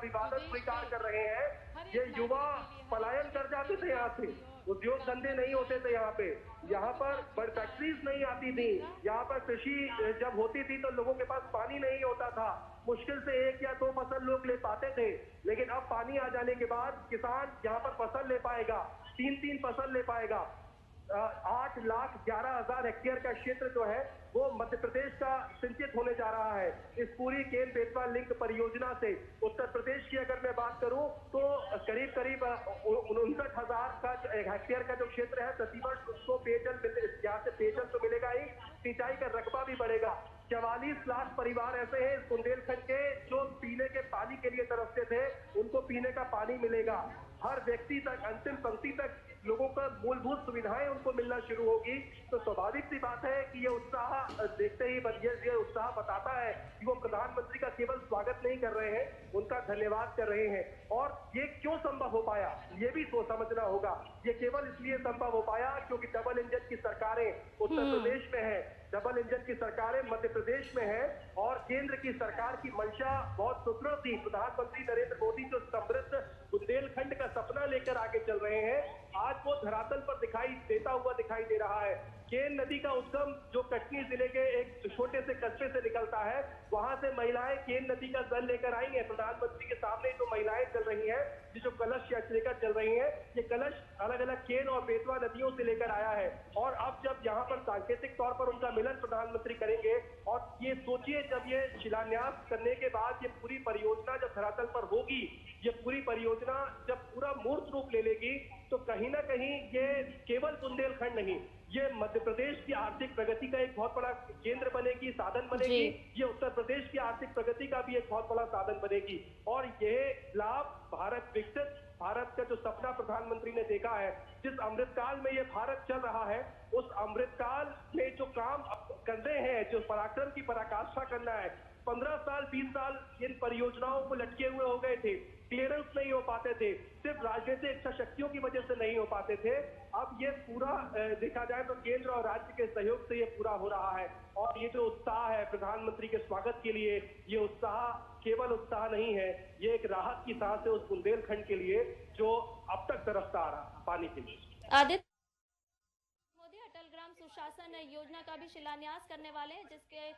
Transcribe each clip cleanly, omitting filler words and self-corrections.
अभिवादन स्वीकार कर रहे हैं। ये युवा पलायन कर जाते थे यहाँ से, उद्योग धंधे नहीं होते थे यहाँ पे, यहाँ पर बड़ी फैक्ट्रीज नहीं आती थी, यहाँ पर कृषि जब होती थी तो लोगों के पास पानी नहीं होता था, मुश्किल से 1 या 2 फसल लोग ले पाते थे। लेकिन अब पानी आ जाने के बाद किसान यहाँ पर फसल ले पाएगा, 3-3 फसल ले पाएगा। 8,11,000 हेक्टेयर का क्षेत्र जो है वो मध्य प्रदेश का सिंचित होने जा रहा है। इस पूरी केन बेतवा लिंक परियोजना से उत्तर प्रदेश की अगर मैं बात करूं तो करीब 59,000 का हेक्टेयर का जो क्षेत्र है, प्रतिवर्ष उसको पेयजल, यहाँ से पेयजल तो मिलेगा ही, सिंचाई का रकबा भी बढ़ेगा। 44 लाख परिवार ऐसे हैं इस बुंदेलखंड के जो पीने के पानी के लिए तरसते थे, उनको पीने का पानी मिलेगा। हर व्यक्ति तक, अंतिम पंक्ति तक लोगों का मूलभूत सुविधाएं उनको मिलना शुरू होगी। तो स्वाभाविक सी बात है कि ये उत्साह देखते ही ये उत्साह बताता है कि वो प्रधानमंत्री का केवल स्वागत नहीं कर रहे हैं, उनका धन्यवाद कर रहे हैं। और ये क्यों संभव हो पाया, ये भी तो समझना होगा। ये केवल इसलिए संभव हो पाया क्योंकि डबल इंजन की सरकारें उत्तर प्रदेश में है, डबल इंजन की सरकारें मध्य प्रदेश में है, और केंद्र की सरकार की मंशा बहुत सुदृढ़ थी। प्रधानमंत्री नरेंद्र मोदी जो समृद्ध बुंदेलखंड का सपना लेकर आगे चल रहे हैं, आज वो धरातल पर दिखाई देता हुआ दिखाई दे रहा है। केन नदी का उद्गम जो कटनी जिले के एक छोटे से कस्बे से निकलता है, वहां से महिलाएं केन नदी का जल लेकर आई हैं। प्रधानमंत्री के सामने जो महिलाएं चल रही हैं, जो कलश लेकर चल रही हैं, ये कलश अलग अलग केन और बेतवा नदियों से लेकर आया है। और अब जब यहाँ पर सांकेतिक तौर पर उनका मिलन प्रधानमंत्री करेंगे, और ये सोचिए जब ये शिलान्यास करने के बाद ये पूरी परियोजना जब धरातल पर होगी, ये पूरी परियोजना जब पूरा मूर्त रूप ले लेगी, तो कहीं ना कहीं ये केवल बुंदेलखंड नहीं, ये मध्य प्रदेश की आर्थिक प्रगति का एक बहुत बड़ा केंद्र बनेगी, साधन बनेगी। ये उत्तर प्रदेश की आर्थिक प्रगति का भी एक बहुत बड़ा साधन बनेगी। और ये लाभ भारत विकसित भारत का जो सपना प्रधानमंत्री ने देखा है, जिस अमृतकाल में ये भारत चल रहा है, उस अमृतकाल में जो काम करने हैं, जो पराक्रम की पराकाष्ठा करना है, 15 साल 20 साल इन परियोजनाओं को लटके हुए हो गए थे, क्लियरेंस नहीं हो पाते थे, सिर्फ राजनीतिक इच्छा शक्तियों की वजह से नहीं हो पाते थे। अब ये पूरा देखा जाए तो केंद्र और राज्य के सहयोग से ये पूरा हो रहा है। और ये जो उत्साह है प्रधानमंत्री के स्वागत के लिए, ये उत्साह केवल उत्साह नहीं है, ये एक राहत की सांस है उस बुंदेलखंड के लिए जो अब तक तरसता आ रहा पानी के लिए। आदित्य मोदी अटल ग्राम सुशासन योजना का भी शिलान्यास करने वाले हैं, जिसके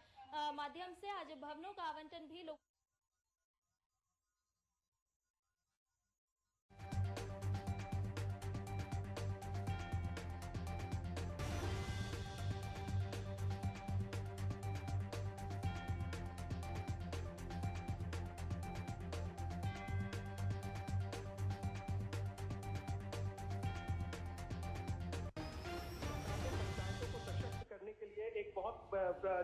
माध्यम से आज भवनों का आवंटन भी लोग एक बहुत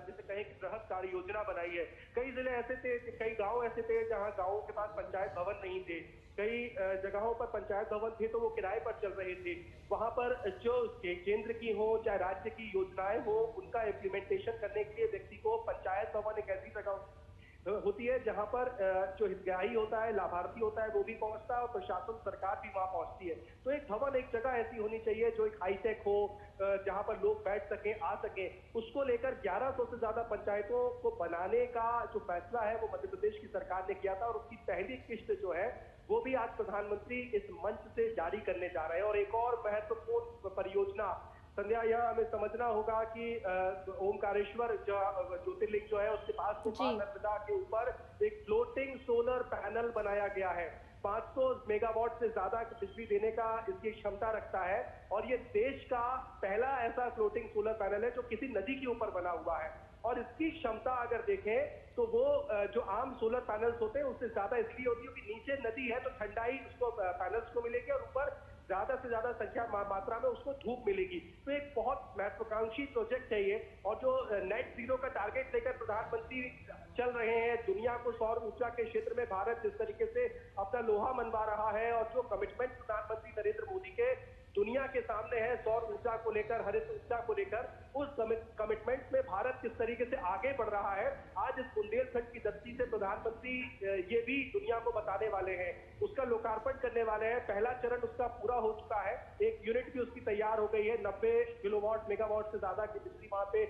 जिसे कहें कि बृहद कार्य योजना बनाई है। कई जिले ऐसे थे, कई गांव ऐसे थे जहां गांवों के पास पंचायत भवन नहीं थे, कई जगहों पर पंचायत भवन थे तो वो किराए पर चल रहे थे। वहां पर जो केंद्र की हो चाहे राज्य की योजनाएं हो, उनका इम्प्लीमेंटेशन करने के लिए व्यक्ति को पंचायत भवन एक ऐसी जगह होती है जहां पर जो हितग्राही होता है, लाभार्थी होता है, वो भी पहुंचता है और प्रशासन सरकार भी वहां पहुंचती है। तो एक भवन, एक जगह ऐसी होनी चाहिए जो एक हाईटेक हो, जहां पर लोग बैठ सकें, आ सकें। उसको लेकर 1100 से ज्यादा पंचायतों को बनाने का जो फैसला है वो मध्य प्रदेश की सरकार ने किया था, और उसकी पहली किस्त जो है वो भी आज प्रधानमंत्री इस मंच से जारी करने जा रहे हैं। और एक और महत्वपूर्ण परियोजना संध्या, यह हमें समझना होगा कि ओमकारेश्वर ज्योतिर्लिंग जो है उसके पास नर्मदा के ऊपर एक फ्लोटिंग सोलर पैनल बनाया गया है। 500 मेगावाट से ज्यादा बिजली देने का इसकी क्षमता रखता है, और ये देश का पहला ऐसा फ्लोटिंग सोलर पैनल है जो किसी नदी के ऊपर बना हुआ है। और इसकी क्षमता अगर देखें तो वो जो आम सोलर पैनल्स होते हैं उससे ज्यादा इसलिए होती है कि नीचे नदी है तो ठंडाई उसको पैनल्स को मिलेगी, और ऊपर ज्यादा से ज्यादा संख्या मात्रा में उसको धूप मिलेगी। तो एक बहुत महत्वाकांक्षी प्रोजेक्ट है ये, और जो नेट जीरो का टारगेट लेकर प्रधानमंत्री चल रहे हैं, दुनिया को सौर ऊर्जा के क्षेत्र में भारत जिस तरीके से अपना लोहा मनवा रहा है, और जो कमिटमेंट प्रधानमंत्री नरेंद्र मोदी के दुनिया के सामने है सौर ऊर्जा को लेकर, हरित ऊर्जा को लेकर, उस कमिटमेंट में भारत किस तरीके से आगे बढ़ रहा है, आज इस बुंदेलखंड की धरती से प्रधानमंत्री ये भी दुनिया को बताने वाले हैं, उसका लोकार्पण करने वाले हैं। पहला चरण उसका पूरा हो चुका है, एक यूनिट भी उसकी तैयार हो गई है, 90 किलोवाट मेगावाट से ज्यादा की बिजली वहां पे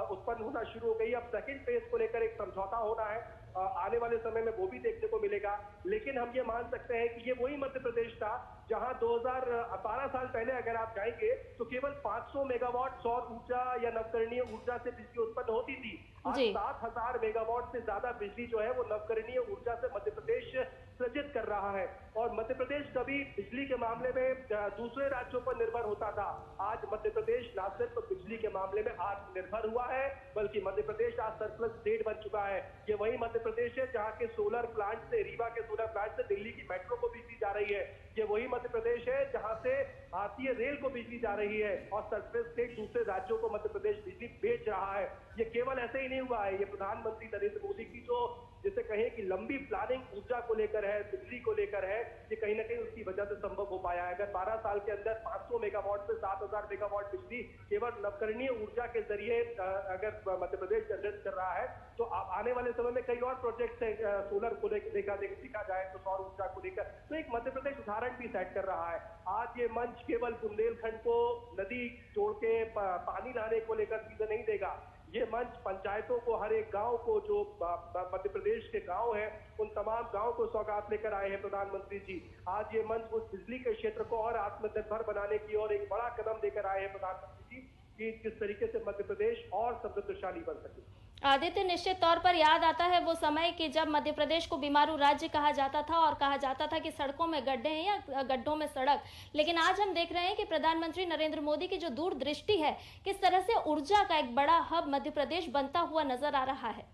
उत्पन्न होना शुरू हो गई है। अब सेकंड फेज को लेकर एक समझौता होना है, आने वाले समय में वो भी देखने को मिलेगा। लेकिन हम ये मान सकते हैं कि ये वही मध्य प्रदेश था जहां 2012 साल पहले अगर आप जाएंगे तो केवल 500 मेगावाट सौर ऊर्जा या नवकरणीय ऊर्जा से बिजली उत्पन्न होती थी। आज 7,000 मेगावाट से ज्यादा बिजली जो है वो नवकरणीय ऊर्जा से मध्य प्रदेश सृजित कर रहा है। और मध्य प्रदेश कभी बिजली के मामले में दूसरे राज्यों पर निर्भर होता था, आज मध्य प्रदेश न सिर्फ बिजली के मामले में आत्मनिर्भर हुआ है बल्कि मध्य प्रदेश आज सरप्लस स्टेट बन चुका है। ये वही मध्य प्रदेश है जहां के सोलर प्लांट से, रीवा के सोलर प्लांट से दिल्ली की मेट्रो को बिजली जा रही है। ये वही मध्य प्रदेश है जहां से भारतीय रेल को बिजली जा रही है और सरप्लस स्टेट दूसरे राज्यों को मध्य प्रदेश बिजली बेच रहा है। ये केवल ऐसे ही नहीं हुआ है, ये प्रधानमंत्री नरेंद्र मोदी की जो जिसे कहें कि लंबी प्लानिंग ऊर्जा को लेकर है, बिजली को लेकर है, ये कहीं ना कहीं उसकी वजह से संभव हो पाया है। अगर 12 साल के अंदर 500 मेगावाट से 7,000 मेगावाट बिजली केवल नवकरणीय ऊर्जा के जरिए अगर मध्य प्रदेश जनरेट कर रहा है तो आने वाले समय में कई और प्रोजेक्ट है सोलर को देखा जाए तो सौर ऊर्जा को लेकर, तो एक मध्य प्रदेश उदाहरण भी सेट कर रहा है। आज ये मंच केवल बुंदेलखंड को नदी जोड़ के पानी लाने को लेकर सीधे नहीं देगा, ये मंच पंचायतों को, हर एक गांव को, जो मध्य प्रदेश के गांव हैं उन तमाम गांव को सौगात लेकर आए हैं प्रधानमंत्री जी। आज ये मंच उस बिजली के क्षेत्र को और आत्मनिर्भर बनाने की और एक बड़ा कदम लेकर आए हैं प्रधानमंत्री जी कि किस तरीके से मध्य प्रदेश और समृद्धशाली बन सके। आदित्य, निश्चित तौर पर याद आता है वो समय कि जब मध्य प्रदेश को बीमारू राज्य कहा जाता था और कहा जाता था कि सड़कों में गड्ढे हैं या गड्ढों में सड़क, लेकिन आज हम देख रहे हैं कि प्रधानमंत्री नरेंद्र मोदी की जो दूरदृष्टि है, किस तरह से ऊर्जा का एक बड़ा हब मध्य प्रदेश बनता हुआ नजर आ रहा है।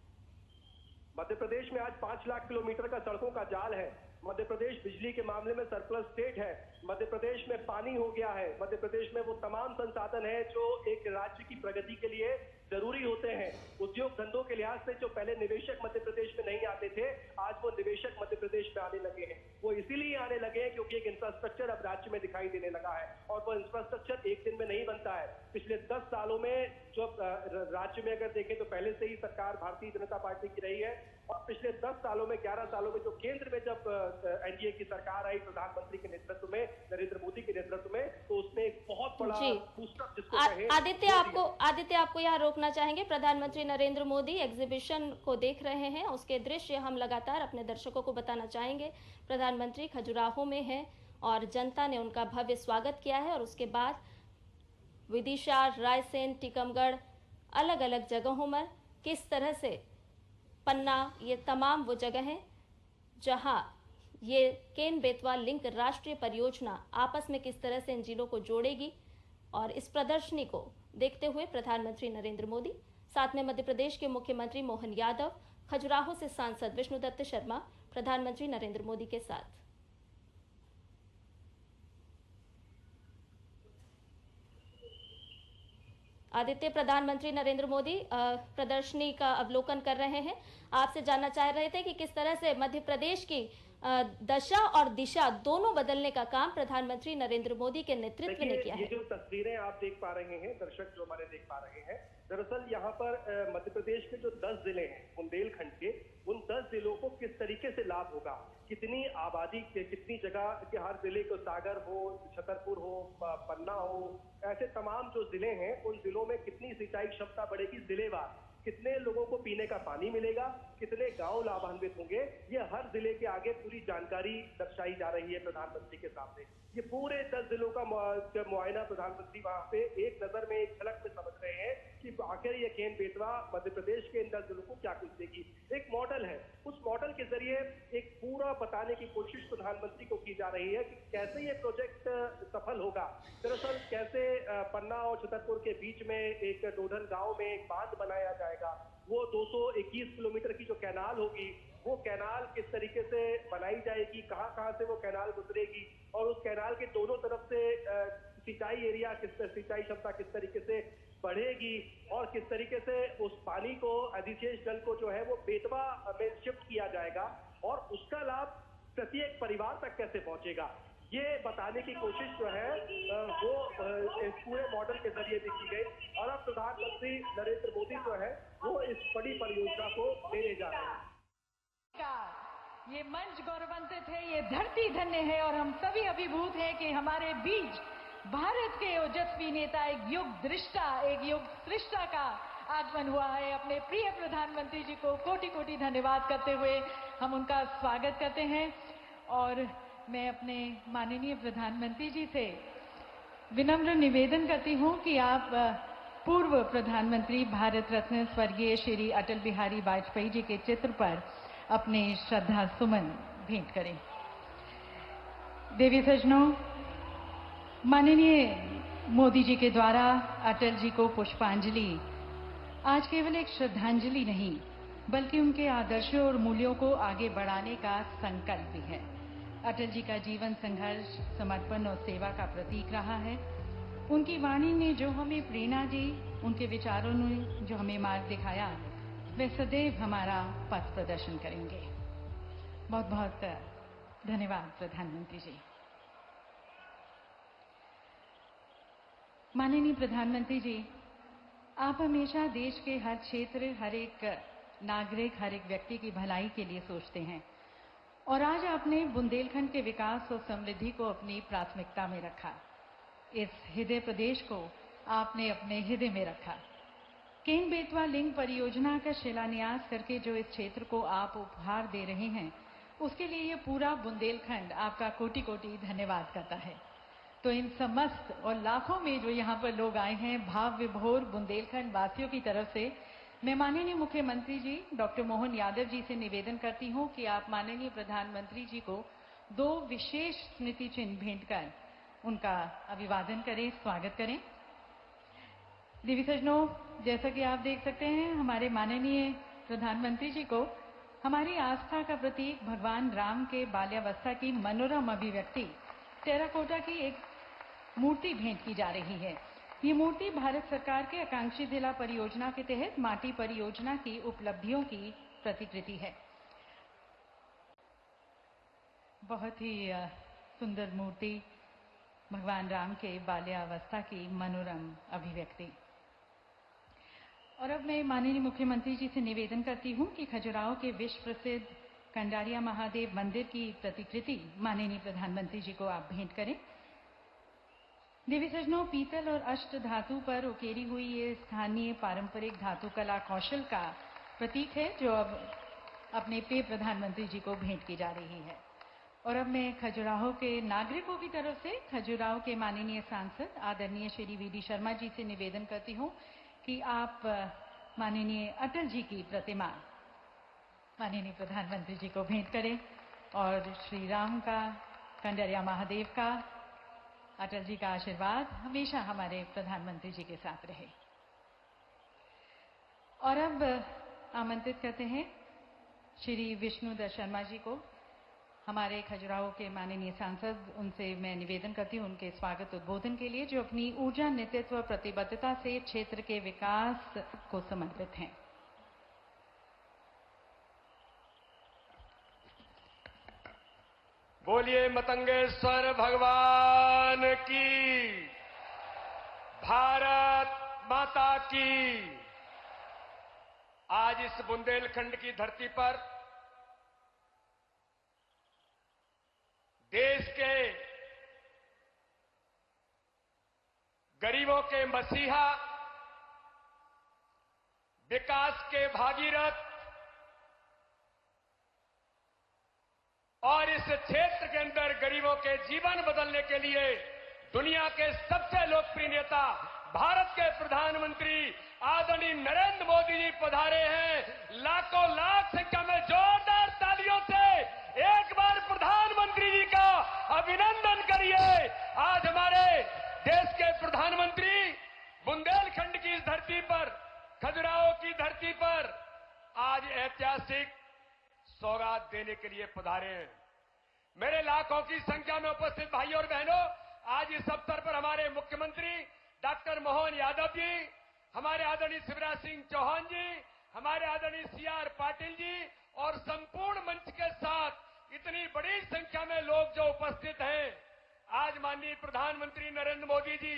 मध्य प्रदेश में आज 5 लाख किलोमीटर का सड़कों का जाल है। मध्य प्रदेश बिजली के मामले में सरप्लस स्टेट है। मध्य प्रदेश में पानी हो गया है। मध्य प्रदेश में वो तमाम संसाधन है जो एक राज्य की प्रगति के लिए जरूरी होते हैं। उद्योग धंधों के लिहाज से जो पहले निवेशक मध्य प्रदेश में नहीं आते थे, आज वो निवेशक मध्य प्रदेश में आने लगे हैं। वो इसीलिए आने लगे हैं क्योंकि एक इंफ्रास्ट्रक्चर अब राज्य में दिखाई देने लगा है और वो इंफ्रास्ट्रक्चर एक दिन में नहीं बनता है। पिछले 10 सालों में जो राज्य में अगर देखें तो पहले से ही सरकार भारतीय जनता पार्टी की रही है और पिछले 10 सालों में 11 सालों में जो केंद्र में जब एनडीए की सरकार आई प्रधानमंत्री के नेतृत्व में, नरेंद्र मोदी के नेतृत्व में, तो उसने एक बहुत बड़ा बूस्टअप जिसको कहें। आदित्य आपको यहाँ रोकना चाहेंगे। प्रधानमंत्री नरेंद्र मोदी एग्जीबिशन को देख रहे हैं, उसके दृश्य हम लगातार अपने दर्शकों को बताना चाहेंगे। प्रधानमंत्री खजुराहो में हैं और जनता ने उनका भव्य स्वागत किया है और उसके बाद विदिशा, रायसेन, टीकमगढ़, अलग अलग जगहों में किस तरह से पन्ना, ये तमाम वो जगह हैं जहां ये केन बेतवा लिंक राष्ट्रीय परियोजना आपस में किस तरह से इन जिलों को जोड़ेगी। और इस प्रदर्शनी को देखते हुए प्रधानमंत्री नरेंद्र मोदी, साथ में मध्य प्रदेश के मुख्यमंत्री मोहन यादव, खजुराहो से सांसद विष्णुदत्त शर्मा प्रधानमंत्री नरेंद्र मोदी के साथ। आदित्य, प्रधानमंत्री नरेंद्र मोदी प्रदर्शनी का अवलोकन कर रहे हैं। आपसे जानना चाह रहे थे कि किस तरह से मध्य प्रदेश की दशा और दिशा दोनों बदलने का काम प्रधानमंत्री नरेंद्र मोदी के नेतृत्व ने किया है। ये जो तस्वीरें आप देख पा रहे हैं, दर्शक जो हमारे देख पा रहे हैं, दरअसल यहाँ पर मध्य प्रदेश के जो 10 जिले हैं बुंदेलखंड के, उन 10 जिलों को किस तरीके से लाभ होगा, कितनी आबादी के, कितनी जगह के, हर जिले को सागर हो, छतरपुर हो, पन्ना हो, ऐसे तमाम जो जिले हैं उन जिलों में कितनी सिंचाई क्षमता बढ़ेगी जिलेवार, कितने लोगों को पीने का पानी मिलेगा, कितने गांव लाभान्वित होंगे, ये हर जिले के आगे पूरी जानकारी दर्शाई जा रही है प्रधानमंत्री के सामने। ये पूरे 10 जिलों का मुआयना प्रधानमंत्री वहां पे एक नजर में, एक झलक में समझ रहे हैं कि आखिर ये केन बेतवा मध्य प्रदेश के इन 10 जिलों को क्या कुछ देगी। एक मॉडल है, उस मॉडल के जरिए एक पूरा बताने की कोशिश प्रधानमंत्री को की जा रही है कि कैसे ये प्रोजेक्ट सफल होगा। दरअसल कैसे पन्ना और छतरपुर के बीच में एक डोडन गांव में एक बांध बनाया जाएगा, वो 221 किलोमीटर की जो कैनाल होगी, वो कैनाल किस तरीके से बनाई जाएगी, कहां से वो कैनाल गुजरेगी और उस कैनाल के दोनों तरफ से सिंचाई एरिया, सिंचाई क्षमता किस तरीके से बढ़ेगी और किस तरीके से उस पानी को, अधिशेष जल को जो है वो बेतवा में शिफ्ट किया जाएगा और उसका लाभ प्रत्येक परिवार तक कैसे पहुंचेगा, ये बताने की कोशिश जो है वो इस पूरे मॉडल के जरिए भी की गई। और अब प्रधानमंत्री नरेंद्र मोदी जो है वो इस बड़ी परियोजना को लेने जा रहे हैं। ये मंच गौरवान्वित है, ये धरती धन्य है और हम सभी अभिभूत हैं कि हमारे बीच भारत के ओजस्वी नेता, एक युग दृष्टा, एक युग सृष्टा का आगमन हुआ है। अपने प्रिय प्रधानमंत्री जी को कोटि कोटि धन्यवाद करते हुए हम उनका स्वागत करते हैं। और मैं अपने माननीय प्रधानमंत्री जी से विनम्र निवेदन करती हूं कि आप पूर्व प्रधानमंत्री भारत रत्न स्वर्गीय श्री अटल बिहारी वाजपेयी जी के चित्र पर अपने श्रद्धा सुमन भेंट करें। देवी सज्जनों, माननीय मोदी जी के द्वारा अटल जी को पुष्पांजलि आज केवल एक श्रद्धांजलि नहीं, बल्कि उनके आदर्शों और मूल्यों को आगे बढ़ाने का संकल्प भी है। अटल जी का जीवन संघर्ष, समर्पण और सेवा का प्रतीक रहा है। उनकी वाणी ने जो हमें प्रेरणा दी, उनके विचारों ने जो हमें मार्ग दिखाया, वे सदैव हमारा पथ प्रदर्शन करेंगे। बहुत बहुत धन्यवाद प्रधानमंत्री जी। माननीय प्रधानमंत्री जी, आप हमेशा देश के हर क्षेत्र, हर एक नागरिक, हर एक व्यक्ति की भलाई के लिए सोचते हैं और आज आपने बुंदेलखंड के विकास और समृद्धि को अपनी प्राथमिकता में रखा। इस हृदय प्रदेश को आपने अपने हृदय में रखा। केन बेतवा लिंक परियोजना का शिलान्यास करके जो इस क्षेत्र को आप उपहार दे रहे हैं, उसके लिए ये पूरा बुंदेलखंड आपका कोटि कोटि धन्यवाद करता है। तो इन समस्त और लाखों में जो यहाँ पर लोग आए हैं, भाव विभोर बुंदेलखंड वासियों की तरफ से मैं माननीय मुख्यमंत्री जी डॉक्टर मोहन यादव जी से निवेदन करती हूँ कि आप माननीय प्रधानमंत्री जी को 2 विशेष स्मृति चिन्ह भेंट कर उनका अभिवादन करें, स्वागत करें। देवी सज्जनों, जैसा कि आप देख सकते हैं, हमारे माननीय प्रधानमंत्री जी को हमारी आस्था का प्रतीक भगवान राम के बाल्यावस्था की मनोरम अभिव्यक्ति टेराकोटा की एक मूर्ति भेंट की जा रही है। ये मूर्ति भारत सरकार के आकांक्षी जिला परियोजना के तहत माटी परियोजना की उपलब्धियों की प्रतिकृति है। बहुत ही सुंदर मूर्ति, भगवान राम के बाल्यावस्था की मनोरम अभिव्यक्ति। और अब मैं माननीय मुख्यमंत्री जी से निवेदन करती हूं कि खजुराहो के विश्व प्रसिद्ध कंडारिया महादेव मंदिर की प्रतिकृति माननीय प्रधानमंत्री जी को आप भेंट करें। देवी सज्जनों, पीतल और अष्ट धातु पर उकेरी हुई ये स्थानीय पारंपरिक धातु कला कौशल का प्रतीक है, जो अब अपने प्रिय प्रधानमंत्री जी को भेंट की जा रही है। और अब मैं खजुराहो के नागरिकों की तरफ से खजुराहो के माननीय सांसद आदरणीय श्री वी.डी. शर्मा जी से निवेदन करती हूँ कि आप माननीय अटल जी की प्रतिमा माननीय प्रधानमंत्री जी को भेंट करें और श्री राम का, कंडारिया महादेव का, अटल जी का आशीर्वाद हमेशा हमारे प्रधानमंत्री जी के साथ रहे। और अब आमंत्रित करते हैं श्री विष्णुदत्त शर्मा जी को, हमारे खजुराहो के माननीय सांसद। उनसे मैं निवेदन करती हूं उनके स्वागत उद्बोधन के लिए, जो अपनी ऊर्जा, नेतृत्व, प्रतिबद्धता से क्षेत्र के विकास को समर्पित हैं। बोलिए मतंगेश्वर भगवान की, भारत माता की। आज इस बुंदेलखंड की धरती पर देश के गरीबों के मसीहा, विकास के भागीरथ और इस क्षेत्र के अंदर गरीबों के जीवन बदलने के लिए दुनिया के सबसे लोकप्रिय नेता भारत के प्रधानमंत्री आदरणीय नरेंद्र मोदी जी पधारे हैं। लाखों लाख संख्या में जोरदार तालियों से एक बार प्रधानमंत्री जी का अभिनंदन करिए। आज हमारे देश के प्रधानमंत्री बुंदेलखंड की इस धरती पर, खजुराहो की धरती पर आज ऐतिहासिक सौगात देने के लिए पधारे हैं। मेरे लाखों की संख्या में उपस्थित भाइयों और बहनों, आज इस अवसर पर हमारे मुख्यमंत्री डॉक्टर मोहन यादव जी, हमारे आदरणीय शिवराज सिंह चौहान जी, हमारे आदरणीय सी.आर. पाटिल जी और संपूर्ण मंच के साथ इतनी बड़ी संख्या में लोग जो उपस्थित हैं, आज माननीय प्रधानमंत्री नरेंद्र मोदी जी,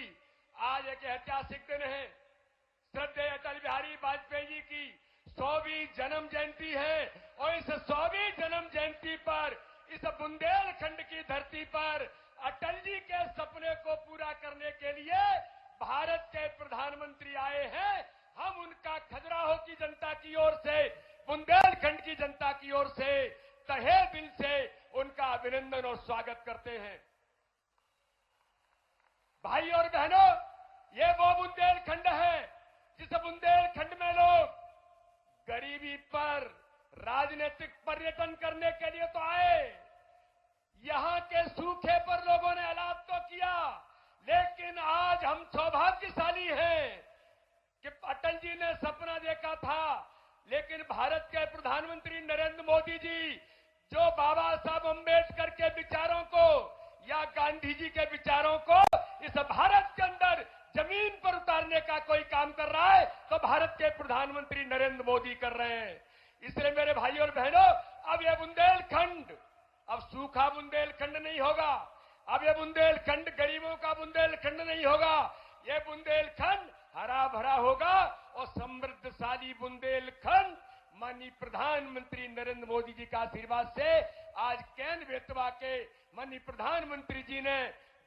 आज एक ऐतिहासिक दिन है। श्रद्धेय अटल बिहारी वाजपेयी जी की 100वीं जन्म जयंती है और इस 100वीं जन्म जयंती पर इस बुंदेलखंड की धरती पर अटल जी के सपने को पूरा करने के लिए भारत के प्रधानमंत्री आए हैं। हम उनका खजुराहो की जनता की ओर से, बुंदेलखंड की जनता की ओर से तहे दिल से उनका अभिनंदन और स्वागत करते हैं। भाई और बहनों, ये वो बुंदेलखंड है जिस बुंदेलखंड में लोग गरीबी पर राजनीतिक पर्यटन करने के लिए तो आए, यहां के सूखे पर लोगों ने ऐलान तो किया, लेकिन आज हम सौभाग्यशाली हैं कि अटल जी ने सपना देखा था, लेकिन भारत के प्रधानमंत्री नरेंद्र मोदी जी जो बाबा साहब अम्बेडकर के विचारों को या गांधी जी के विचारों को इस भारत के अंदर जमीन पर उतारने का कोई काम कर रहा है तो भारत के प्रधानमंत्री नरेंद्र मोदी कर रहे हैं। इसलिए मेरे भाई और बहनों, अब ये बुंदेलखंड अब सूखा बुंदेलखंड नहीं होगा, अब ये बुंदेलखंड गरीबों का बुंदेलखंड नहीं होगा, ये बुंदेलखंड हरा भरा होगा और समृद्धशाली बुंदेलखंड माननीय प्रधानमंत्री नरेंद्र मोदी जी का आशीर्वाद से आज कैन बेतवा के माननीय प्रधानमंत्री जी ने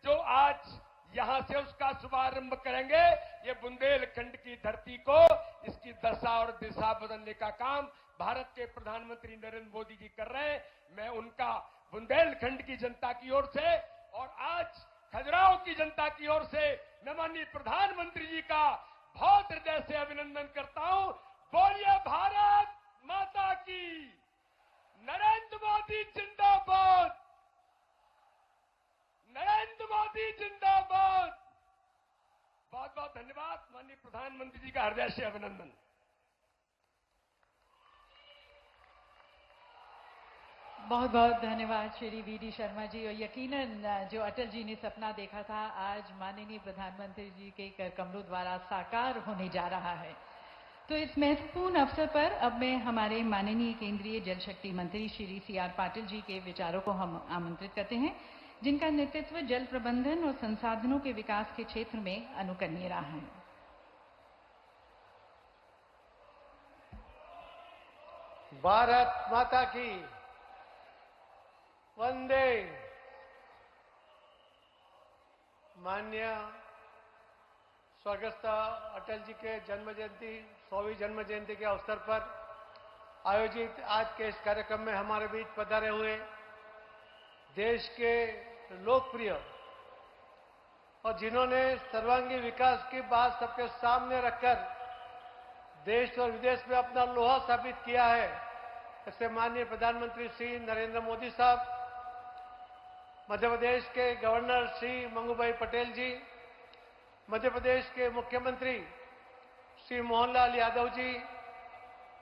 जो आज यहां से उसका शुभारंभ करेंगे, ये बुंदेलखंड की धरती को इसकी दशा और दिशा बदलने का काम भारत के प्रधानमंत्री नरेंद्र मोदी जी कर रहे हैं। मैं उनका बुंदेलखंड की जनता की ओर से और आज खजुराहो की जनता की ओर से मैं माननीय प्रधानमंत्री जी का बहुत हृदय से अभिनंदन करता हूं। बोलिए भारत माता की, नरेंद्र मोदी जिंदाबाद, नरेंद्र मोदी जिंदाबाद। बहुत बहुत धन्यवाद। माननीय प्रधानमंत्री जी का हृदय से अभिनंदन। बहुत बहुत धन्यवाद श्री वी.डी. शर्मा जी। और यकीनन जो अटल जी ने सपना देखा था आज माननीय प्रधानमंत्री जी के कर कमलों द्वारा साकार होने जा रहा है। तो इस महत्वपूर्ण अवसर पर अब मैं हमारे माननीय केंद्रीय जल शक्ति मंत्री श्री सी.आर. पाटिल जी के विचारों को हम आमंत्रित करते हैं, जिनका नेतृत्व जल प्रबंधन और संसाधनों के विकास के क्षेत्र में अनुकरणीय रहा है। भारत माता की, वंदे। माननीय स्वर्गस्थ अटल जी के जन्म जयंती 100वीं जन्म जयंती के अवसर पर आयोजित आज के इस कार्यक्रम में हमारे बीच पधारे हुए देश के लोकप्रिय और जिन्होंने सर्वांगीण विकास की बात सबके सामने रखकर देश और विदेश में अपना लोहा साबित किया है, ऐसे माननीय प्रधानमंत्री श्री नरेंद्र मोदी साहब, मध्य प्रदेश के गवर्नर श्री मंगूभाई पटेल जी, मध्य प्रदेश के मुख्यमंत्री श्री मोहनलाल यादव जी,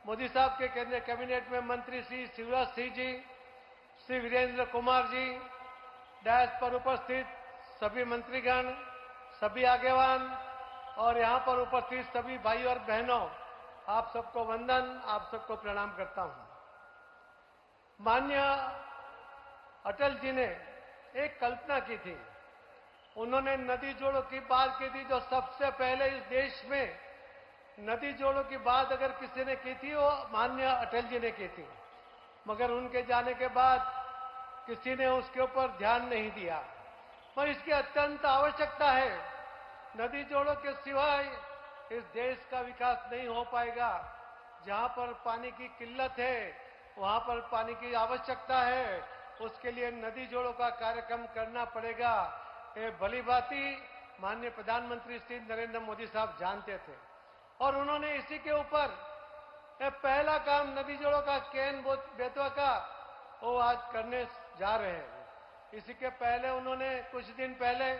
मोदी साहब के केंद्रीय कैबिनेट में मंत्री श्री शिवराज सिंह जी, श्री वीरेंद्र कुमार जी, डायस पर उपस्थित सभी मंत्रीगण, सभी आगेवान और यहां पर उपस्थित सभी भाई और बहनों, आप सबको वंदन, आप सबको प्रणाम करता हूं। माननीय अटल जी ने एक कल्पना की थी, उन्होंने नदी जोड़ों की बात की थी, जो सबसे पहले इस देश में नदी जोड़ों की बात अगर किसी ने की थी वो माननीय अटल जी ने की थी, मगर उनके जाने के बाद किसी ने उसके ऊपर ध्यान नहीं दिया। पर इसकी अत्यंत आवश्यकता है। नदी जोड़ों के सिवाय इस देश का विकास नहीं हो पाएगा। जहां पर पानी की किल्लत है वहां पर पानी की आवश्यकता है, उसके लिए नदी जोड़ों का कार्यक्रम करना पड़ेगा। ये भली भांति माननीय प्रधानमंत्री श्री नरेंद्र मोदी साहब जानते थे और उन्होंने इसी के ऊपर पहला काम नदी जोड़ों का केन बेतवा का वो आज करने जा रहे हैं। इसी के पहले उन्होंने कुछ दिन पहले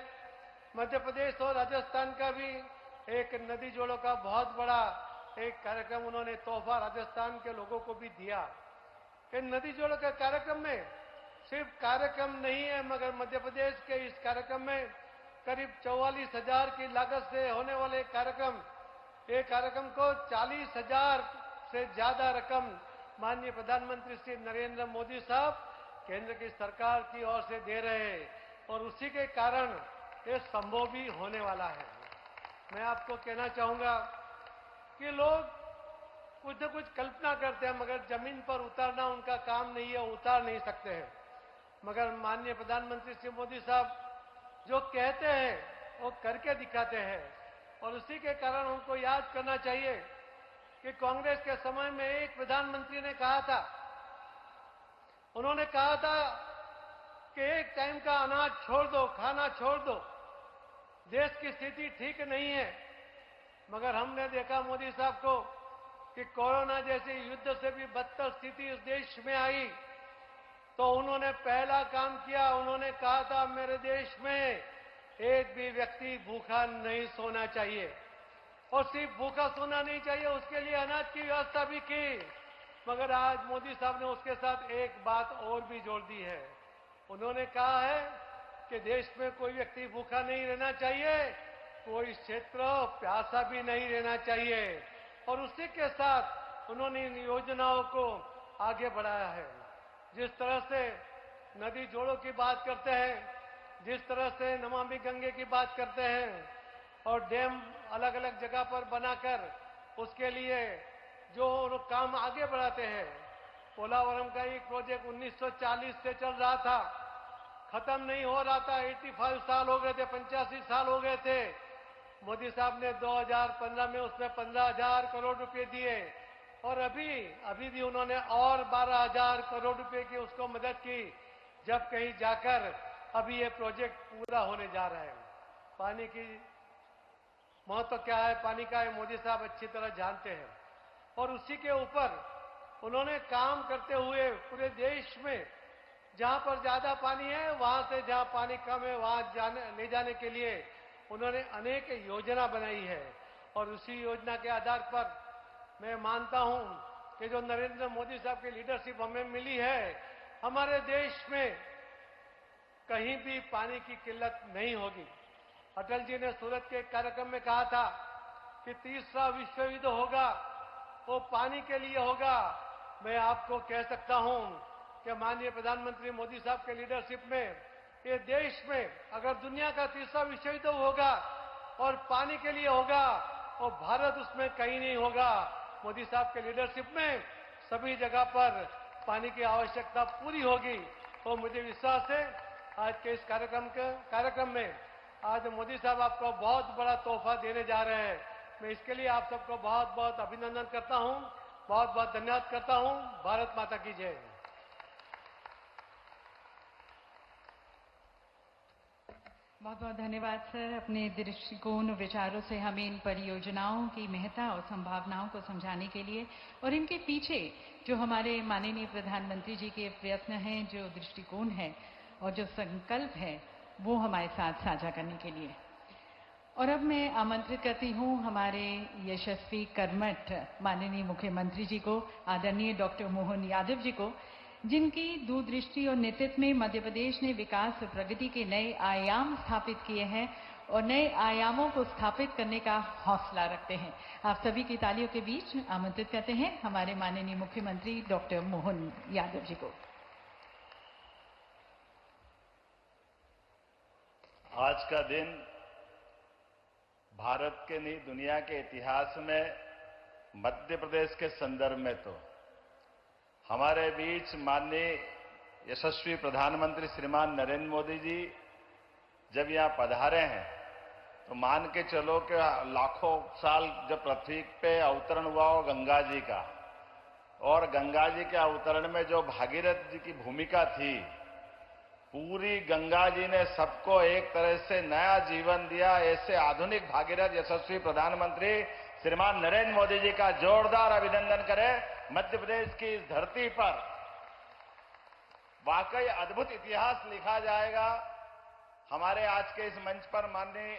मध्य प्रदेश और राजस्थान का भी एक नदी जोड़ों का बहुत बड़ा एक कार्यक्रम उन्होंने तोहफा राजस्थान के लोगों को भी दिया। इन नदी जोड़ों के कार्यक्रम में सिर्फ कार्यक्रम नहीं है, मगर मध्य प्रदेश के इस कार्यक्रम में करीब 44,000 की लागत से होने वाले कार्यक्रम, ये कार्यक्रम को 40,000 से ज्यादा रकम माननीय प्रधानमंत्री श्री नरेंद्र मोदी साहब केंद्र की सरकार की ओर से दे रहे हैं और उसी के कारण ये संभव भी होने वाला है। मैं आपको कहना चाहूंगा कि लोग कुछ न कुछ कल्पना करते हैं, मगर जमीन पर उतारना उनका काम नहीं है, उतार नहीं सकते हैं। मगर माननीय प्रधानमंत्री श्री मोदी साहब जो कहते हैं वो करके दिखाते हैं। और उसी के कारण हमको याद करना चाहिए कि कांग्रेस के समय में एक प्रधानमंत्री ने कहा था, उन्होंने कहा था कि एक टाइम का अनाज छोड़ दो, खाना छोड़ दो, देश की स्थिति ठीक नहीं है। मगर हमने देखा मोदी साहब को कि कोरोना जैसी युद्ध से भी बदतर स्थिति इस देश में आई, तो उन्होंने पहला काम किया, उन्होंने कहा था मेरे देश में एक भी व्यक्ति भूखा नहीं सोना चाहिए। और सिर्फ भूखा सोना नहीं चाहिए, उसके लिए अनाज की व्यवस्था भी की। मगर आज मोदी साहब ने उसके साथ एक बात और भी जोड़ दी है। उन्होंने कहा है कि देश में कोई व्यक्ति भूखा नहीं रहना चाहिए, कोई क्षेत्र प्यासा भी नहीं रहना चाहिए। और उसी के साथ उन्होंने इन योजनाओं को आगे बढ़ाया है। जिस तरह से नदी जोड़ों की बात करते हैं, जिस तरह से नमामि गंगे की बात करते हैं और डैम अलग अलग जगह पर बनाकर उसके लिए जो लोग काम आगे बढ़ाते हैं। पोलावरम का एक प्रोजेक्ट 1940 से चल रहा था, खत्म नहीं हो रहा था, 85 साल हो गए थे, 85 साल हो गए थे। मोदी साहब ने 2015 में उसमें 15,000 करोड़ रुपए दिए और अभी भी उन्होंने और 12,000 करोड़ रुपए की उसको मदद की। जब कहीं जाकर अभी ये प्रोजेक्ट पूरा होने जा रहा है। पानी की महत्व क्या है, पानी का है, मोदी साहब अच्छी तरह जानते हैं। और उसी के ऊपर उन्होंने काम करते हुए पूरे देश में जहां पर ज्यादा पानी है, वहां से जहां पानी कम है वहां ले जाने के लिए उन्होंने अनेक योजना बनाई है। और उसी योजना के आधार पर मैं मानता हूं कि जो नरेंद्र मोदी साहब की लीडरशिप हमें मिली है, हमारे देश में कहीं भी पानी की किल्लत नहीं होगी। अटल जी ने सूरत के एक कार्यक्रम में कहा था कि तीसरा विश्व युद्ध होगा वो पानी के लिए होगा। मैं आपको कह सकता हूं कि माननीय प्रधानमंत्री मोदी साहब के लीडरशिप में ये देश में अगर दुनिया का तीसरा विश्व युद्ध होगा और पानी के लिए होगा और भारत उसमें कहीं नहीं होगा। मोदी साहब के लीडरशिप में सभी जगह पर पानी की आवश्यकता पूरी होगी। तो मुझे विश्वास है आज के इस कार्यक्रम में आज मोदी साहब आपको बहुत बड़ा तोहफा देने जा रहे हैं। मैं इसके लिए आप सबको बहुत बहुत अभिनंदन करता हूं, बहुत बहुत धन्यवाद करता हूं। भारत माता की जय। बहुत बहुत धन्यवाद सर। अपने दृष्टिकोण विचारों से हमें इन परियोजनाओं की महत्ता और संभावनाओं को समझाने के लिए और इनके पीछे जो हमारे माननीय प्रधानमंत्री जी के प्रयत्न हैं, जो दृष्टिकोण है और जो संकल्प है, वो हमारे साथ साझा करने के लिए। और अब मैं आमंत्रित करती हूं हमारे यशस्वी कर्मठ माननीय मुख्यमंत्री जी को, आदरणीय डॉक्टर मोहन यादव जी को, जिनकी दूरदृष्टि और नेतृत्व में मध्य प्रदेश ने विकास और प्रगति के नए आयाम स्थापित किए हैं और नए आयामों को स्थापित करने का हौसला रखते हैं। आप सभी की तालियों के बीच आमंत्रित करते हैं हमारे माननीय मुख्यमंत्री डॉक्टर मोहन यादव जी को। आज का दिन भारत के नहीं दुनिया के इतिहास में मध्य प्रदेश के संदर्भ में तो हमारे बीच माननीय यशस्वी प्रधानमंत्री श्रीमान नरेंद्र मोदी जी जब यहां पधारे हैं तो मान के चलो कि लाखों साल जब पृथ्वी पे अवतरण हुआ हो गंगा जी का, और गंगा जी के अवतरण में जो भागीरथ जी की भूमिका थी, पूरी गंगा जी ने सबको एक तरह से नया जीवन दिया। ऐसे आधुनिक भागीरथ यशस्वी प्रधानमंत्री श्रीमान नरेंद्र मोदी जी का जोरदार अभिनंदन करें। मध्य प्रदेश की इस धरती पर वाकई अद्भुत इतिहास लिखा जाएगा। हमारे आज के इस मंच पर माननीय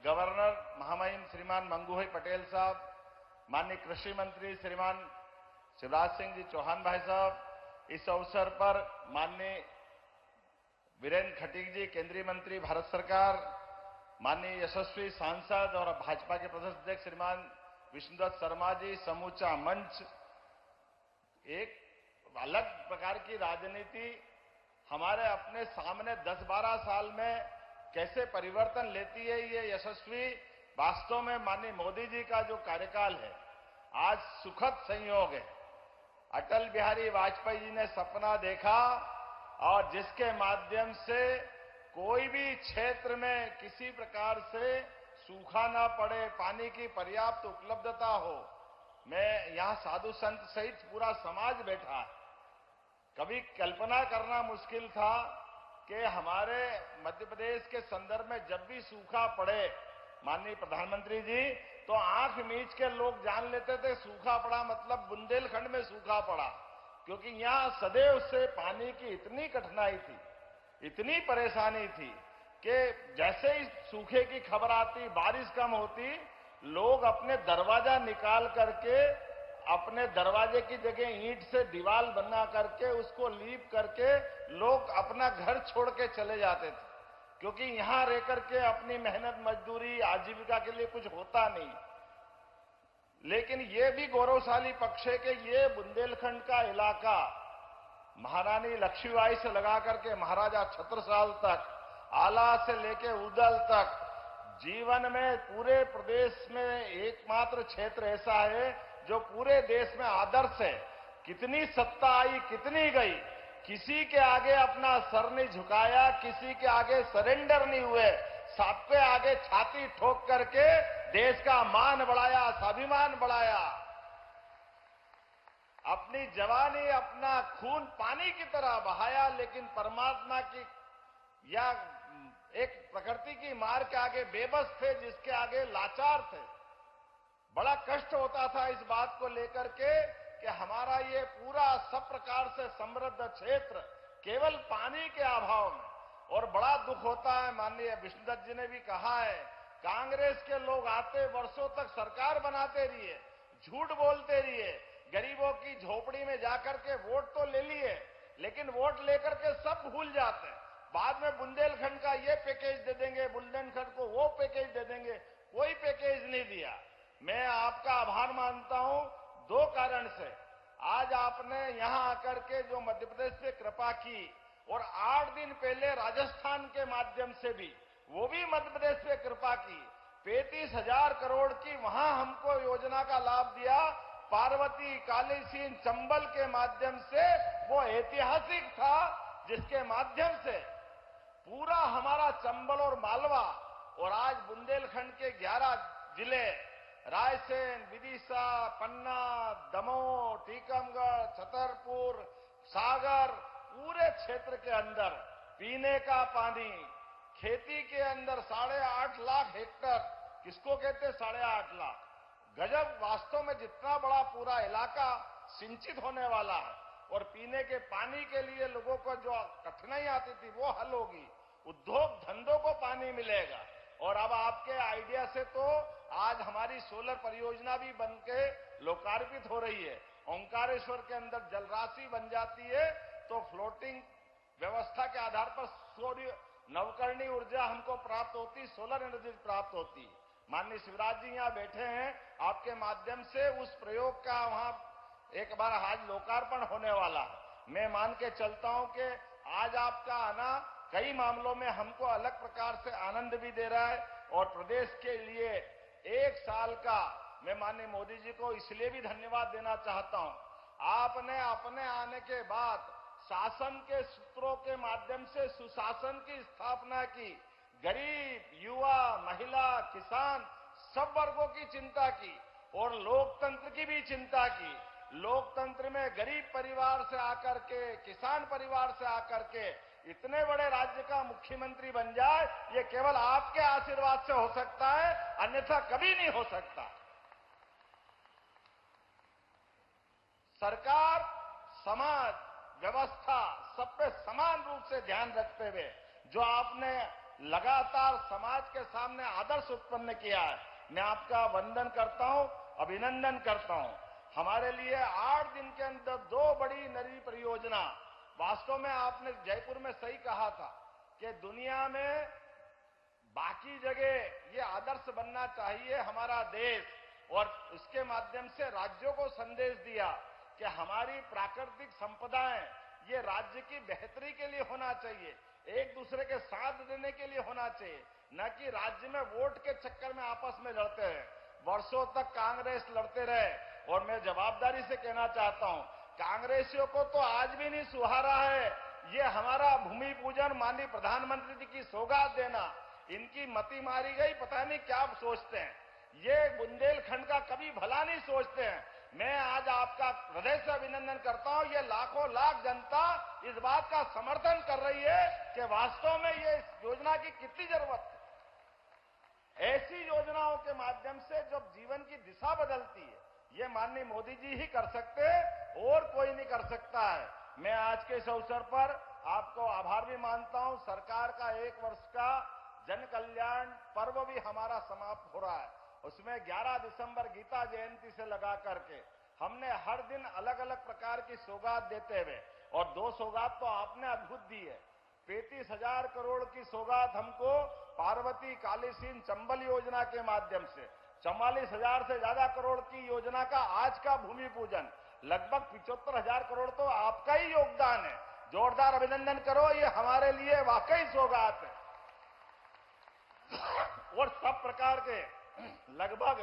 गवर्नर महामहिम श्रीमान मंगू भाई पटेल साहब, माननीय कृषि मंत्री श्रीमान शिवराज सिंह जी चौहान भाई साहब, इस अवसर पर माननीय वीरेंद्र खटीक जी केंद्रीय मंत्री भारत सरकार, माननीय यशस्वी सांसद और भाजपा के प्रदेश अध्यक्ष श्रीमान विष्णुदत्त शर्मा जी, समूचा मंच। एक अलग प्रकार की राजनीति हमारे अपने सामने 10-12 साल में कैसे परिवर्तन लेती है, ये यशस्वी वास्तव में माननीय मोदी जी का जो कार्यकाल है आज सुखद संयोग है। अटल बिहारी वाजपेयी जी ने सपना देखा और जिसके माध्यम से कोई भी क्षेत्र में किसी प्रकार से सूखा ना पड़े, पानी की पर्याप्त उपलब्धता हो। मैं यहां साधु संत सहित पूरा समाज बैठा है। कभी कल्पना करना मुश्किल था कि हमारे मध्य प्रदेश के संदर्भ में जब भी सूखा पड़े, माननीय प्रधानमंत्री जी, तो आंख मीच के लोग जान लेते थे सूखा पड़ा मतलब बुंदेलखंड में सूखा पड़ा, क्योंकि यहां सदैव से पानी की इतनी कठिनाई थी, इतनी परेशानी थी कि जैसे ही सूखे की खबर आती, बारिश कम होती, लोग अपने दरवाजा निकाल करके, अपने दरवाजे की जगह ईंट से दीवार बना करके, उसको लीप करके लोग अपना घर छोड़ के चले जाते थे, क्योंकि यहां रह करके अपनी मेहनत मजदूरी आजीविका के लिए कुछ होता नहीं। लेकिन ये भी गौरवशाली पक्ष है कि ये बुंदेलखंड का इलाका महारानी लक्ष्मीबाई से लगा करके महाराजा छत्रसाल तक, आला से लेके उदल तक, जीवन में पूरे प्रदेश में एकमात्र क्षेत्र ऐसा है जो पूरे देश में आदर्श है। कितनी सत्ता आई, कितनी गई, किसी के आगे अपना सर नहीं झुकाया, किसी के आगे सरेंडर नहीं हुए, सबके आगे छाती ठोक करके देश का मान बढ़ाया, स्वाभिमान बढ़ाया। अपनी जवानी, अपना खून पानी की तरह बहाया, लेकिन परमात्मा की या एक प्रकृति की मार के आगे बेबस थे, जिसके आगे लाचार थे। बड़ा कष्ट होता था इस बात को लेकर के कि हमारा ये पूरा सब प्रकार से समृद्ध क्षेत्र केवल पानी के अभाव में, और बड़ा दुख होता है, माननीय विष्णुदत्त जी ने भी कहा है, कांग्रेस के लोग आते वर्षों तक सरकार बनाते रहिए, झूठ बोलते रहिए, गरीबों की झोपड़ी में जाकर के वोट तो ले लिए, लेकिन वोट लेकर के सब भूल जाते हैं। बाद में बुंदेलखंड का ये पैकेज दे देंगे, बुंदेलखंड को वो पैकेज दे देंगे, कोई पैकेज नहीं दिया। मैं आपका आभार मानता हूं दो कारण से। आज आपने यहां आकर के जो मध्य प्रदेश पे कृपा की, और 8 दिन पहले राजस्थान के माध्यम से भी, वो भी मध्य प्रदेश पे कृपा की, 35,000 करोड़ की वहां हमको योजना का लाभ दिया। पार्वती, कालीसिंह, चंबल के माध्यम से वो ऐतिहासिक था, जिसके माध्यम से पूरा हमारा चंबल और मालवा, और आज बुंदेलखंड के 11 जिले, रायसेन, विदिशा, पन्ना, दमोह, टीकमगढ़, छतरपुर, सागर, पूरे क्षेत्र के अंदर पीने का पानी, खेती के अंदर 8.5 लाख हेक्टर, किसको कहते हैं 8.5 लाख, गजब। वास्तव में जितना बड़ा पूरा इलाका सिंचित होने वाला है, और पीने के पानी के लिए लोगों को जो कठिनाई आती थी वो हल होगी, उद्योग धंधों को पानी मिलेगा। और अब आपके आइडिया से तो आज हमारी सोलर परियोजना भी बनके लोकार्पित हो रही है। ओंकारेश्वर के अंदर जलराशि बन जाती है, तो फ्लोटिंग व्यवस्था के आधार पर सूर्य नवकरणीय ऊर्जा हमको प्राप्त होती, सोलर एनर्जी प्राप्त होती। माननीय शिवराज जी यहाँ बैठे हैं, आपके माध्यम से उस प्रयोग का वहां एक बार आज लोकार्पण होने वाला है। मैं मान के चलता हूं कि आज आपका आना कई मामलों में हमको अलग प्रकार से आनंद भी दे रहा है, और प्रदेश के लिए 1 साल का मैं माननीय मोदी जी को इसलिए भी धन्यवाद देना चाहता हूं। आपने अपने आने के बाद शासन के सूत्रों के माध्यम से सुशासन की स्थापना की, गरीब, युवा, महिला, किसान, सब वर्गों की चिंता की, और लोकतंत्र की भी चिंता की। लोकतंत्र में गरीब परिवार से आकर के, किसान परिवार से आकर के इतने बड़े राज्य का मुख्यमंत्री बन जाए, ये केवल आपके आशीर्वाद से हो सकता है, अन्यथा कभी नहीं हो सकता। सरकार, समाज, व्यवस्था सब पे समान रूप से ध्यान रखते हुए जो आपने लगातार समाज के सामने आदर्श उत्पन्न किया है, मैं आपका वंदन करता हूं, अभिनंदन करता हूं। हमारे लिए 8 दिन के अंदर 2 बड़ी नई परियोजना, वास्तव में आपने जयपुर में सही कहा था कि दुनिया में बाकी जगह ये आदर्श बनना चाहिए हमारा देश, और इसके माध्यम से राज्यों को संदेश दिया कि हमारी प्राकृतिक संपदाएं ये राज्य की बेहतरी के लिए होना चाहिए, एक दूसरे के साथ देने के लिए होना चाहिए, न कि राज्य में वोट के चक्कर में आपस में लड़ते रहे। वर्षों तक कांग्रेस लड़ते रहे, और मैं जवाबदारी से कहना चाहता हूं, कांग्रेसियों को तो आज भी नहीं सुहारा है ये हमारा भूमि पूजन माननीय प्रधानमंत्री जी की सौगात देना। इनकी मति मारी गई, पता नहीं क्या सोचते हैं। ये बुंदेलखंड का कभी भला नहीं सोचते हैं। मैं आज आपका हृदय से अभिनंदन करता हूं। ये लाखों लाख जनता इस बात का समर्थन कर रही है कि वास्तव में ये इस योजना की कितनी जरूरत है। ऐसी योजनाओं के माध्यम से जब जीवन की दिशा बदलती है, ये माननीय मोदी जी ही कर सकते हैं और कोई नहीं कर सकता है। मैं आज के इस अवसर पर आपको आभार भी मानता हूं। सरकार का 1 वर्ष का जन कल्याण पर्व भी हमारा समाप्त हो रहा है। उसमें 11 दिसंबर गीता जयंती से लगा करके हमने हर दिन अलग अलग प्रकार की सौगात देते हुए, और 2 सौगात तो आपने अद्भुत दी है। 35,000 करोड़ की सौगात हमको पार्वती कालीसीन चंबल योजना के माध्यम से, 44,000 से ज्यादा करोड़ की योजना का आज का भूमि पूजन, लगभग 75,000 करोड़ तो आपका ही योगदान है। जोरदार अभिनंदन करो, ये हमारे लिए वाकई सौगात है। और सब प्रकार के लगभग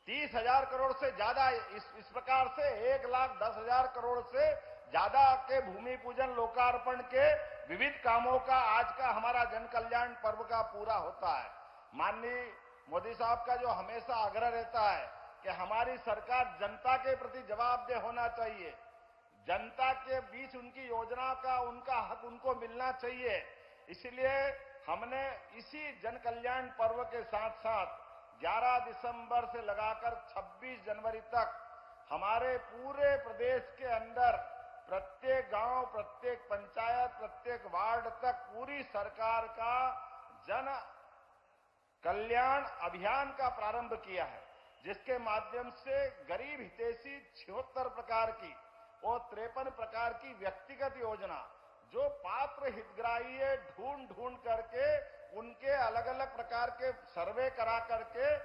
30,000 करोड़ से ज्यादा, इस प्रकार से 1,10,000 करोड़ से ज्यादा के भूमि पूजन लोकार्पण के विविध कामों का आज का हमारा जन कल्याण पर्व का पूरा होता है। माननीय मोदी साहब का जो हमेशा आग्रह रहता है कि हमारी सरकार जनता के प्रति जवाबदेह होना चाहिए, जनता के बीच उनकी योजना का उनका हक उनको मिलना चाहिए। इसलिए हमने इसी जन कल्याण पर्व के साथ साथ 11 दिसंबर से लगाकर 26 जनवरी तक हमारे पूरे प्रदेश के अंदर प्रत्येक गांव, प्रत्येक पंचायत, प्रत्येक वार्ड तक पूरी सरकार का जन कल्याण अभियान का प्रारंभ किया है, जिसके माध्यम से गरीब हितैषी 76 प्रकार की और 53 प्रकार की व्यक्तिगत योजना जो पात्र हितग्राही है ढूंढ करके उनके अलग अलग प्रकार के सर्वे करा करके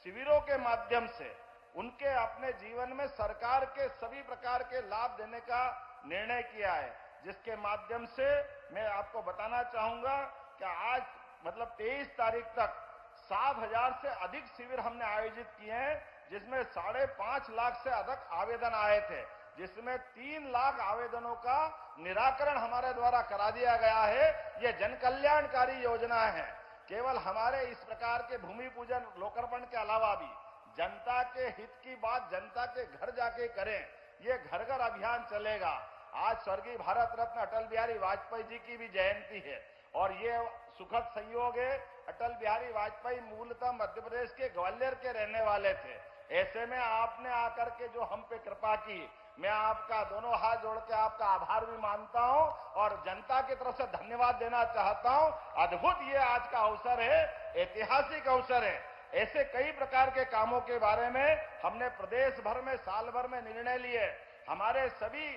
शिविरों के माध्यम से उनके अपने जीवन में सरकार के सभी प्रकार के लाभ देने का निर्णय किया है। जिसके माध्यम से मैं आपको बताना चाहूंगा कि आज मतलब 23 तारीख तक 7,000 से अधिक शिविर हमने आयोजित किए हैं, जिसमें 5.5 लाख से अधिक आवेदन आए थे, जिसमें 3 लाख आवेदनों का निराकरण हमारे द्वारा करा दिया गया है। ये जन कल्याणकारी योजना है। केवल हमारे इस प्रकार के भूमि पूजन लोकार्पण के अलावा भी जनता के हित की बात जनता के घर जाके करें, ये घर घर अभियान चलेगा। आज स्वर्गीय भारत रत्न अटल बिहारी वाजपेयी जी की भी जयंती है और ये सुखद संयोग है। अटल बिहारी वाजपेयी मूलतः मध्य प्रदेश के ग्वालियर के रहने वाले थे। ऐसे में आपने आकर के जो हम पे कृपा की, मैं आपका दोनों हाथ जोड़ के आपका आभार भी मानता हूं और जनता की तरफ से धन्यवाद देना चाहता हूं। अद्भुत ये आज का अवसर है, ऐतिहासिक अवसर है। ऐसे कई प्रकार के कामों के बारे में हमने प्रदेश भर में साल भर में निर्णय लिए। हमारे सभी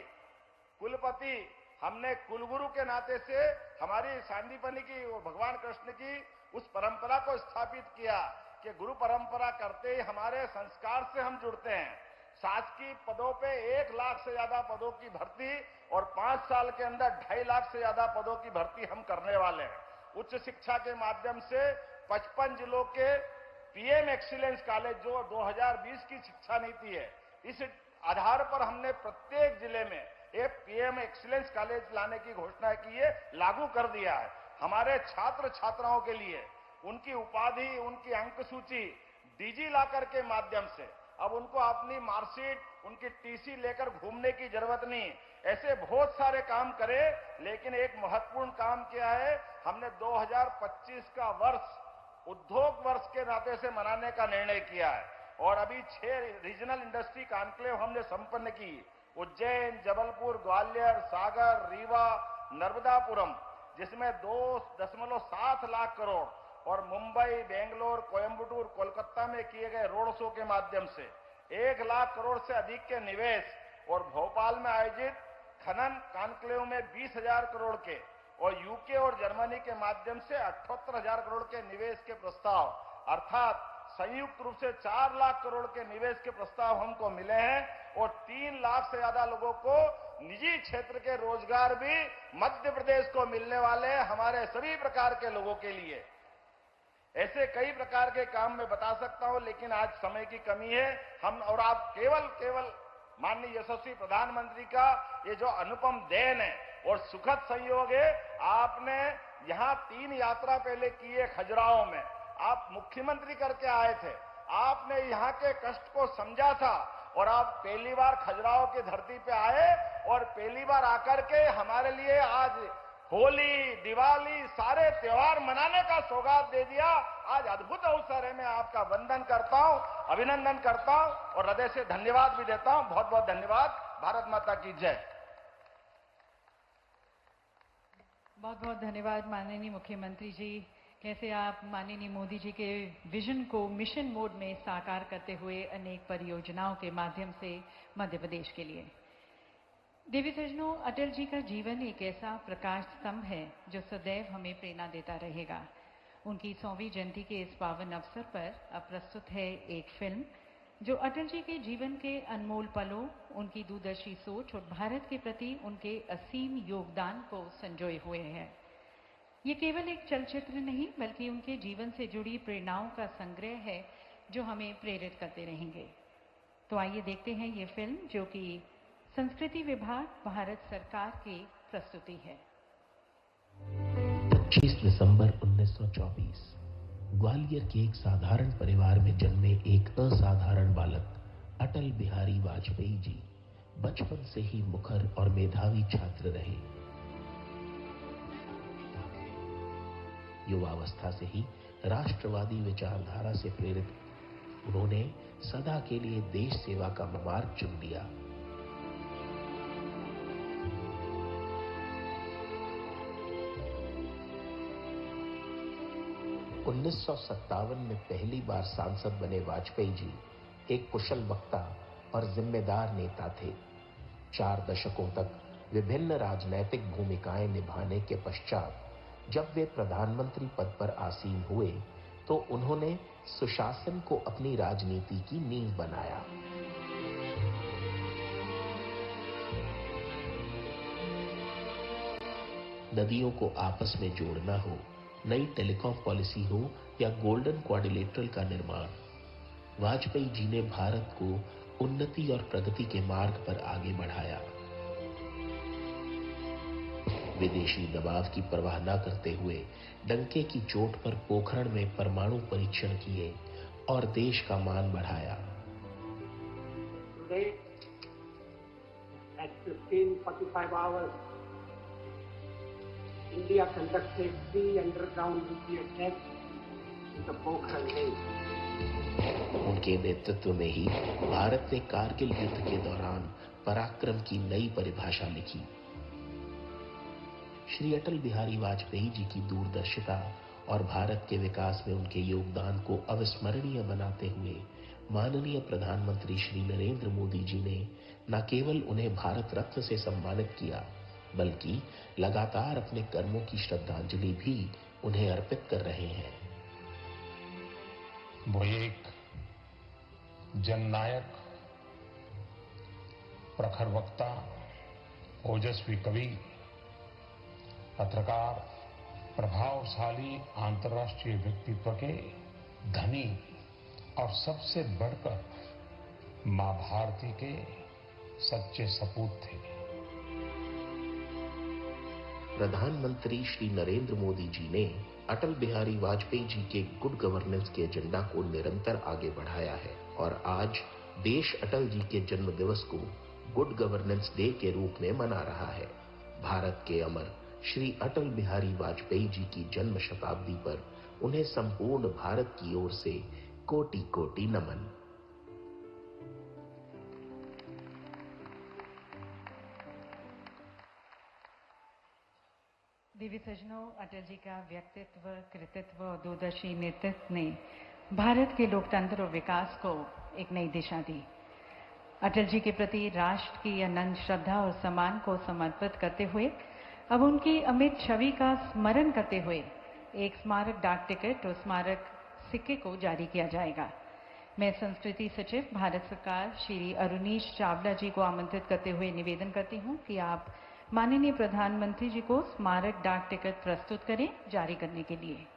कुलपति, हमने कुलगुरु के नाते से हमारी सांदीपनी की और भगवान कृष्ण की उस परंपरा को स्थापित किया कि गुरु परंपरा करते ही हमारे संस्कार से हम जुड़ते हैं। शासकीय पदों पे 1 लाख से ज्यादा पदों की भर्ती और 5 साल के अंदर 2.5 लाख से ज्यादा पदों की भर्ती हम करने वाले हैं। उच्च शिक्षा के माध्यम से 55 जिलों के पीएम एक्सीलेंस कॉलेज जो 2020 की शिक्षा नीति है, इस आधार पर हमने प्रत्येक जिले में एक पीएम एक्सीलेंस कॉलेज लाने की घोषणा की है, लागू कर दिया है। हमारे छात्र छात्राओं के लिए उनकी उपाधि, उनकी अंक सूची डिजी लॉकर के माध्यम से अब उनको अपनी मार्कशीट, उनकी टीसी लेकर घूमने की जरूरत नहीं। ऐसे बहुत सारे काम करें, लेकिन एक महत्वपूर्ण काम किया है, हमने 2025 का वर्ष उद्योग वर्ष के नाते से मनाने का निर्णय किया है और अभी 6 रीजनल इंडस्ट्री कॉन्क्लेव हमने संपन्न की। उज्जैन, जबलपुर, ग्वालियर, सागर, रीवा, नर्मदापुरम, जिसमें 2.7 लाख करोड़ और मुंबई, बेंगलोर, कोयंबटूर, कोलकाता में किए गए रोड शो के माध्यम से 1 लाख करोड़ से अधिक के निवेश और भोपाल में आयोजित खनन कॉन्क्लेव में 20,000 करोड़ के और यूके और जर्मनी के माध्यम से 78,000 करोड़ के निवेश के प्रस्ताव, अर्थात संयुक्त रूप से 4 लाख करोड़ के निवेश के प्रस्ताव हमको मिले हैं और 3 लाख से ज्यादा लोगों को निजी क्षेत्र के रोजगार भी मध्य प्रदेश को मिलने वाले हैं, हमारे सभी प्रकार के लोगों के लिए। ऐसे कई प्रकार के काम मैं बता सकता हूं, लेकिन आज समय की कमी है। हम और आप केवल माननीय यशस्वी प्रधानमंत्री का ये जो अनुपम देन है, और सुखद संयोग है, आपने यहां 3 यात्रा पहले की है खजुराहो में, आप मुख्यमंत्री करके आए थे, आपने यहां के कष्ट को समझा था और आप पहली बार खजुराहो की धरती पे आए और पहली बार आकर के हमारे लिए आज होली, दिवाली, सारे त्योहार मनाने का सौगात दे दिया। आज अद्भुत अवसर है, मैं आपका वंदन करता हूं, अभिनंदन करता हूं और हृदय से धन्यवाद भी देता हूं। बहुत बहुत धन्यवाद। भारत माता की जय। बहुत बहुत धन्यवाद माननीय मुख्यमंत्री जी। कैसे आप माननीय मोदी जी के विजन को मिशन मोड में साकार करते हुए अनेक परियोजनाओं के माध्यम से मध्य प्रदेश के लिए। देवी सज्जनों, अटल जी का जीवन एक ऐसा प्रकाश स्तंभ है जो सदैव हमें प्रेरणा देता रहेगा। उनकी 100वीं जयंती के इस पावन अवसर पर अब प्रस्तुत है एक फिल्म जो अटल जी के जीवन के अनमोल पलों, उनकी दूरदर्शी सोच और भारत के प्रति उनके असीम योगदान को संजोए हुए है। ये केवल एक चलचित्र नहीं बल्कि उनके जीवन से जुड़ी प्रेरणाओं का संग्रह है जो हमें प्रेरित करते रहेंगे। तो आइए देखते हैं ये फिल्म जो कि संस्कृति विभाग, भारत सरकार की प्रस्तुति है। 25 दिसंबर 1924 ग्वालियर के एक साधारण परिवार में जन्मे एक असाधारण बालक अटल बिहारी वाजपेयी जी बचपन से ही मुखर और मेधावी छात्र रहे। युवावस्था से ही राष्ट्रवादी विचारधारा से प्रेरित उन्होंने सदा के लिए देश सेवा का मार्ग चुन लिया। उन्नीस में पहली बार सांसद बने वाजपेयी जी एक कुशल वक्ता और जिम्मेदार नेता थे। 4 दशकों तक विभिन्न राजनैतिक भूमिकाएं निभाने के पश्चात जब वे प्रधानमंत्री पद पर आसीन हुए तो उन्होंने सुशासन को अपनी राजनीति की नींव बनाया। नदियों को आपस में जोड़ना हो, नई टेलीकॉम पॉलिसी हो या गोल्डन क्वाड्रिलेटरल का निर्माण, वाजपेयी जी ने भारत को उन्नति और प्रगति के मार्ग पर आगे बढ़ाया। विदेशी दबाव की परवाह न करते हुए डंके की चोट पर पोखरण में परमाणु परीक्षण किए और देश का मान बढ़ाया। Today, at 15:45 hours, India conducted 3 underground nuclear tests in the Pokhran range. उनके नेतृत्व में ही भारत ने कारगिल युद्ध के दौरान पराक्रम की नई परिभाषा लिखी। श्री अटल बिहारी वाजपेयी जी की दूरदर्शिता और भारत के विकास में उनके योगदान को अविस्मरणीय बनाते हुए माननीय प्रधानमंत्री श्री नरेंद्र मोदी जी ने न केवल उन्हें भारत रत्न से सम्मानित किया बल्कि लगातार अपने कर्मों की श्रद्धांजलि भी उन्हें अर्पित कर रहे हैं। वो एक जननायक, प्रखर वक्ता, ओजस्वी कवि, पत्रकार, प्रभावशाली अंतर्राष्ट्रीय व्यक्तित्व के धनी और सबसे बढ़कर मां भारती के सच्चे सपूत थे। प्रधानमंत्री श्री नरेंद्र मोदी जी ने अटल बिहारी वाजपेयी जी के गुड गवर्नेंस के एजेंडा को निरंतर आगे बढ़ाया है और आज देश अटल जी के जन्म दिवस को गुड गवर्नेंस डे के रूप में मना रहा है। भारत के अमर श्री अटल बिहारी वाजपेयी जी की जन्म शताब्दी पर उन्हें संपूर्ण भारत की ओर से कोटि कोटि नमन। देवी सज्जनों, अटल जी का व्यक्तित्व, कृतित्व और दूरदर्शी नेतृत्व ने भारत के लोकतंत्र और विकास को एक नई दिशा दी। अटल जी के प्रति राष्ट्र की अनंत श्रद्धा और सम्मान को समर्पित करते हुए अब उनकी अमिट छवि का स्मरण करते हुए एक स्मारक डाक टिकट और स्मारक सिक्के को जारी किया जाएगा। मैं संस्कृति सचिव भारत सरकार श्री अरुणीश चावला जी को आमंत्रित करते हुए निवेदन करती हूं कि आप माननीय प्रधानमंत्री जी को स्मारक डाक टिकट प्रस्तुत करें जारी करने के लिए।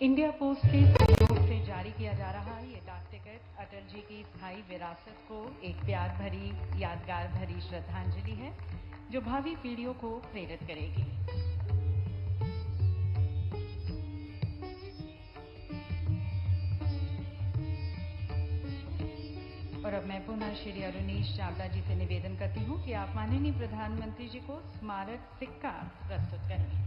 इंडिया पोस्ट के सहयोग से जारी किया जा रहा ये डाक टिकट अटल जी की स्थायी विरासत को एक प्यार भरी, यादगार भरी श्रद्धांजलि है जो भावी पीढ़ियों को प्रेरित करेगी। और अब मैं पुनः श्री अरुणीश चावला जी से निवेदन करती हूं कि आप माननीय प्रधानमंत्री जी को स्मारक सिक्का प्रस्तुत करें।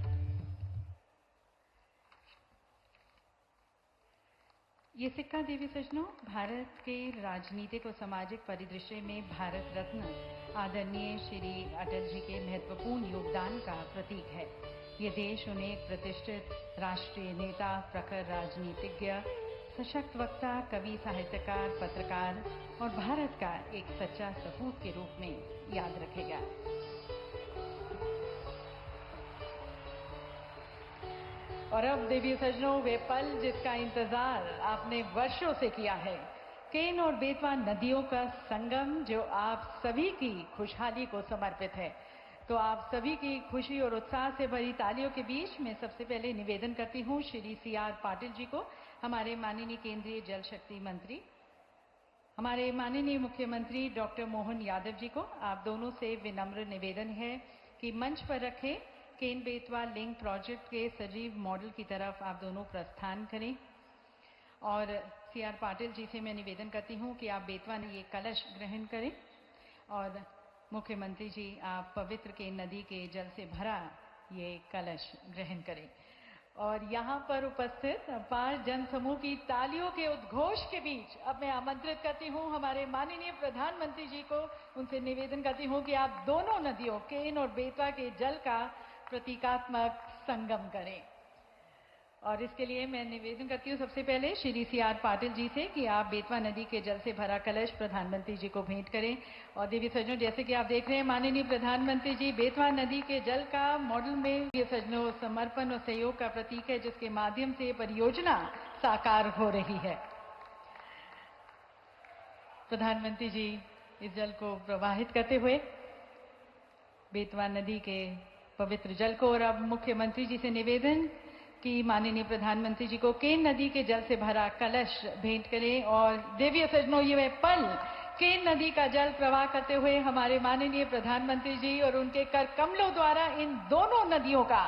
ये सिक्का देवी सज्जनों भारत के राजनीतिक और सामाजिक परिदृश्य में भारत रत्न आदरणीय श्री अटल जी के महत्वपूर्ण योगदान का प्रतीक है। ये देश उन्हें एक प्रतिष्ठित राष्ट्रीय नेता, प्रखर राजनीतिज्ञ, सशक्त वक्ता, कवि, साहित्यकार, पत्रकार और भारत का एक सच्चा सपूत के रूप में याद रखेगा। और अब देवी सज्जनों वे पल जिसका इंतजार आपने वर्षों से किया है, केन और बेतवा नदियों का संगम जो आप सभी की खुशहाली को समर्पित है। तो आप सभी की खुशी और उत्साह से भरी तालियों के बीच मैं सबसे पहले निवेदन करती हूं श्री CR पाटिल जी को, हमारे माननीय केंद्रीय जल शक्ति मंत्री, हमारे माननीय मुख्यमंत्री डॉक्टर मोहन यादव जी को। आप दोनों से विनम्र निवेदन है कि मंच पर रखे केन बेतवा लिंक प्रोजेक्ट के सजीव मॉडल की तरफ आप दोनों प्रस्थान करें। और CR पाटिल जी से मैं निवेदन करती हूं कि आप बेतवा ने ये कलश ग्रहण करें और मुख्यमंत्री जी आप पवित्र केन नदी के जल से भरा ये कलश ग्रहण करें। और यहाँ पर उपस्थित अपार जन समूह की तालियों के उद्घोष के बीच अब मैं आमंत्रित करती हूँ हमारे माननीय प्रधानमंत्री जी को। उनसे निवेदन करती हूँ कि आप दोनों नदियों केन और बेतवा के जल का प्रतीकात्मक संगम करें। और इसके लिए मैं निवेदन करती हूँ सबसे पहले श्री CR पाटिल जी से कि आप बेतवा नदी के जल से भरा कलश प्रधानमंत्री जी को भेंट करें। और देवी सज्जनों जैसे कि आप देख रहे हैं माननीय प्रधानमंत्री जी बेतवा नदी के जल का मॉडल में ये सज्जनों समर्पण और सहयोग का प्रतीक है जिसके माध्यम से परियोजना साकार हो रही है। प्रधानमंत्री जी इस जल को प्रवाहित करते हुए बेतवा नदी के पवित्र जल को, और अब मुख्यमंत्री जी से निवेदन कि माननीय प्रधानमंत्री जी को केन नदी के जल से भरा कलश भेंट करें। और देवी सज्जनों ये वे पल केन नदी का जल प्रवाह करते हुए हमारे माननीय प्रधानमंत्री जी और उनके कर कमलों द्वारा इन दोनों नदियों का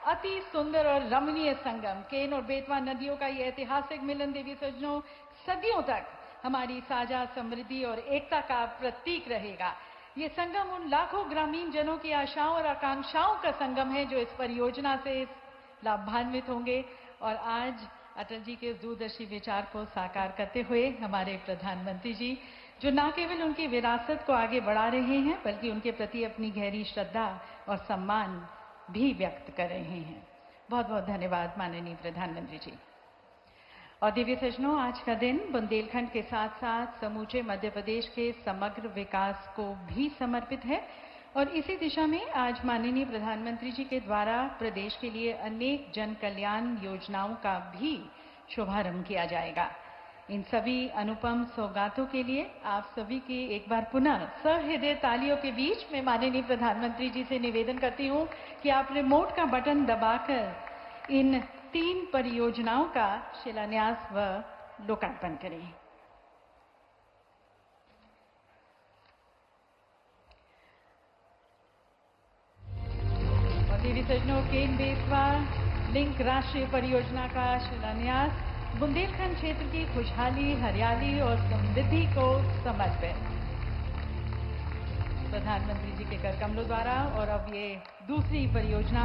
अति सुंदर और रमणीय संगम, केन और बेतवा नदियों का ये ऐतिहासिक मिलन देवी सज्जनों सदियों तक हमारी साझा समृद्धि और एकता का प्रतीक रहेगा। ये संगम उन लाखों ग्रामीण जनों की आशाओं और आकांक्षाओं का संगम है जो इस परियोजना से लाभान्वित होंगे। और आज अटल जी के दूरदर्शी विचार को साकार करते हुए हमारे प्रधानमंत्री जी जो न केवल उनकी विरासत को आगे बढ़ा रहे हैं बल्कि उनके प्रति अपनी गहरी श्रद्धा और सम्मान भी व्यक्त कर रहे हैं। बहुत बहुत धन्यवाद माननीय प्रधानमंत्री जी। और दिव्य सज्जनों आज का दिन बुंदेलखंड के साथ साथ समूचे मध्य प्रदेश के समग्र विकास को भी समर्पित है। और इसी दिशा में आज माननीय प्रधानमंत्री जी के द्वारा प्रदेश के लिए अनेक जन कल्याण योजनाओं का भी शुभारंभ किया जाएगा। इन सभी अनुपम सौगातों के लिए आप सभी की एक बार पुनः सहृदय तालियों के बीच में माननीय प्रधानमंत्री जी से निवेदन करती हूं कि आप रिमोट का बटन दबाकर इन 3 परियोजनाओं का शिलान्यास व लोकार्पण करें। और देवी सज्जनों केन बेतवा लिंक राष्ट्रीय परियोजना का शिलान्यास बुंदेलखंड क्षेत्र की खुशहाली, हरियाली और समृद्धि को समर्पित प्रधानमंत्री जी के कर कमलों द्वारा। और अब ये दूसरी परियोजना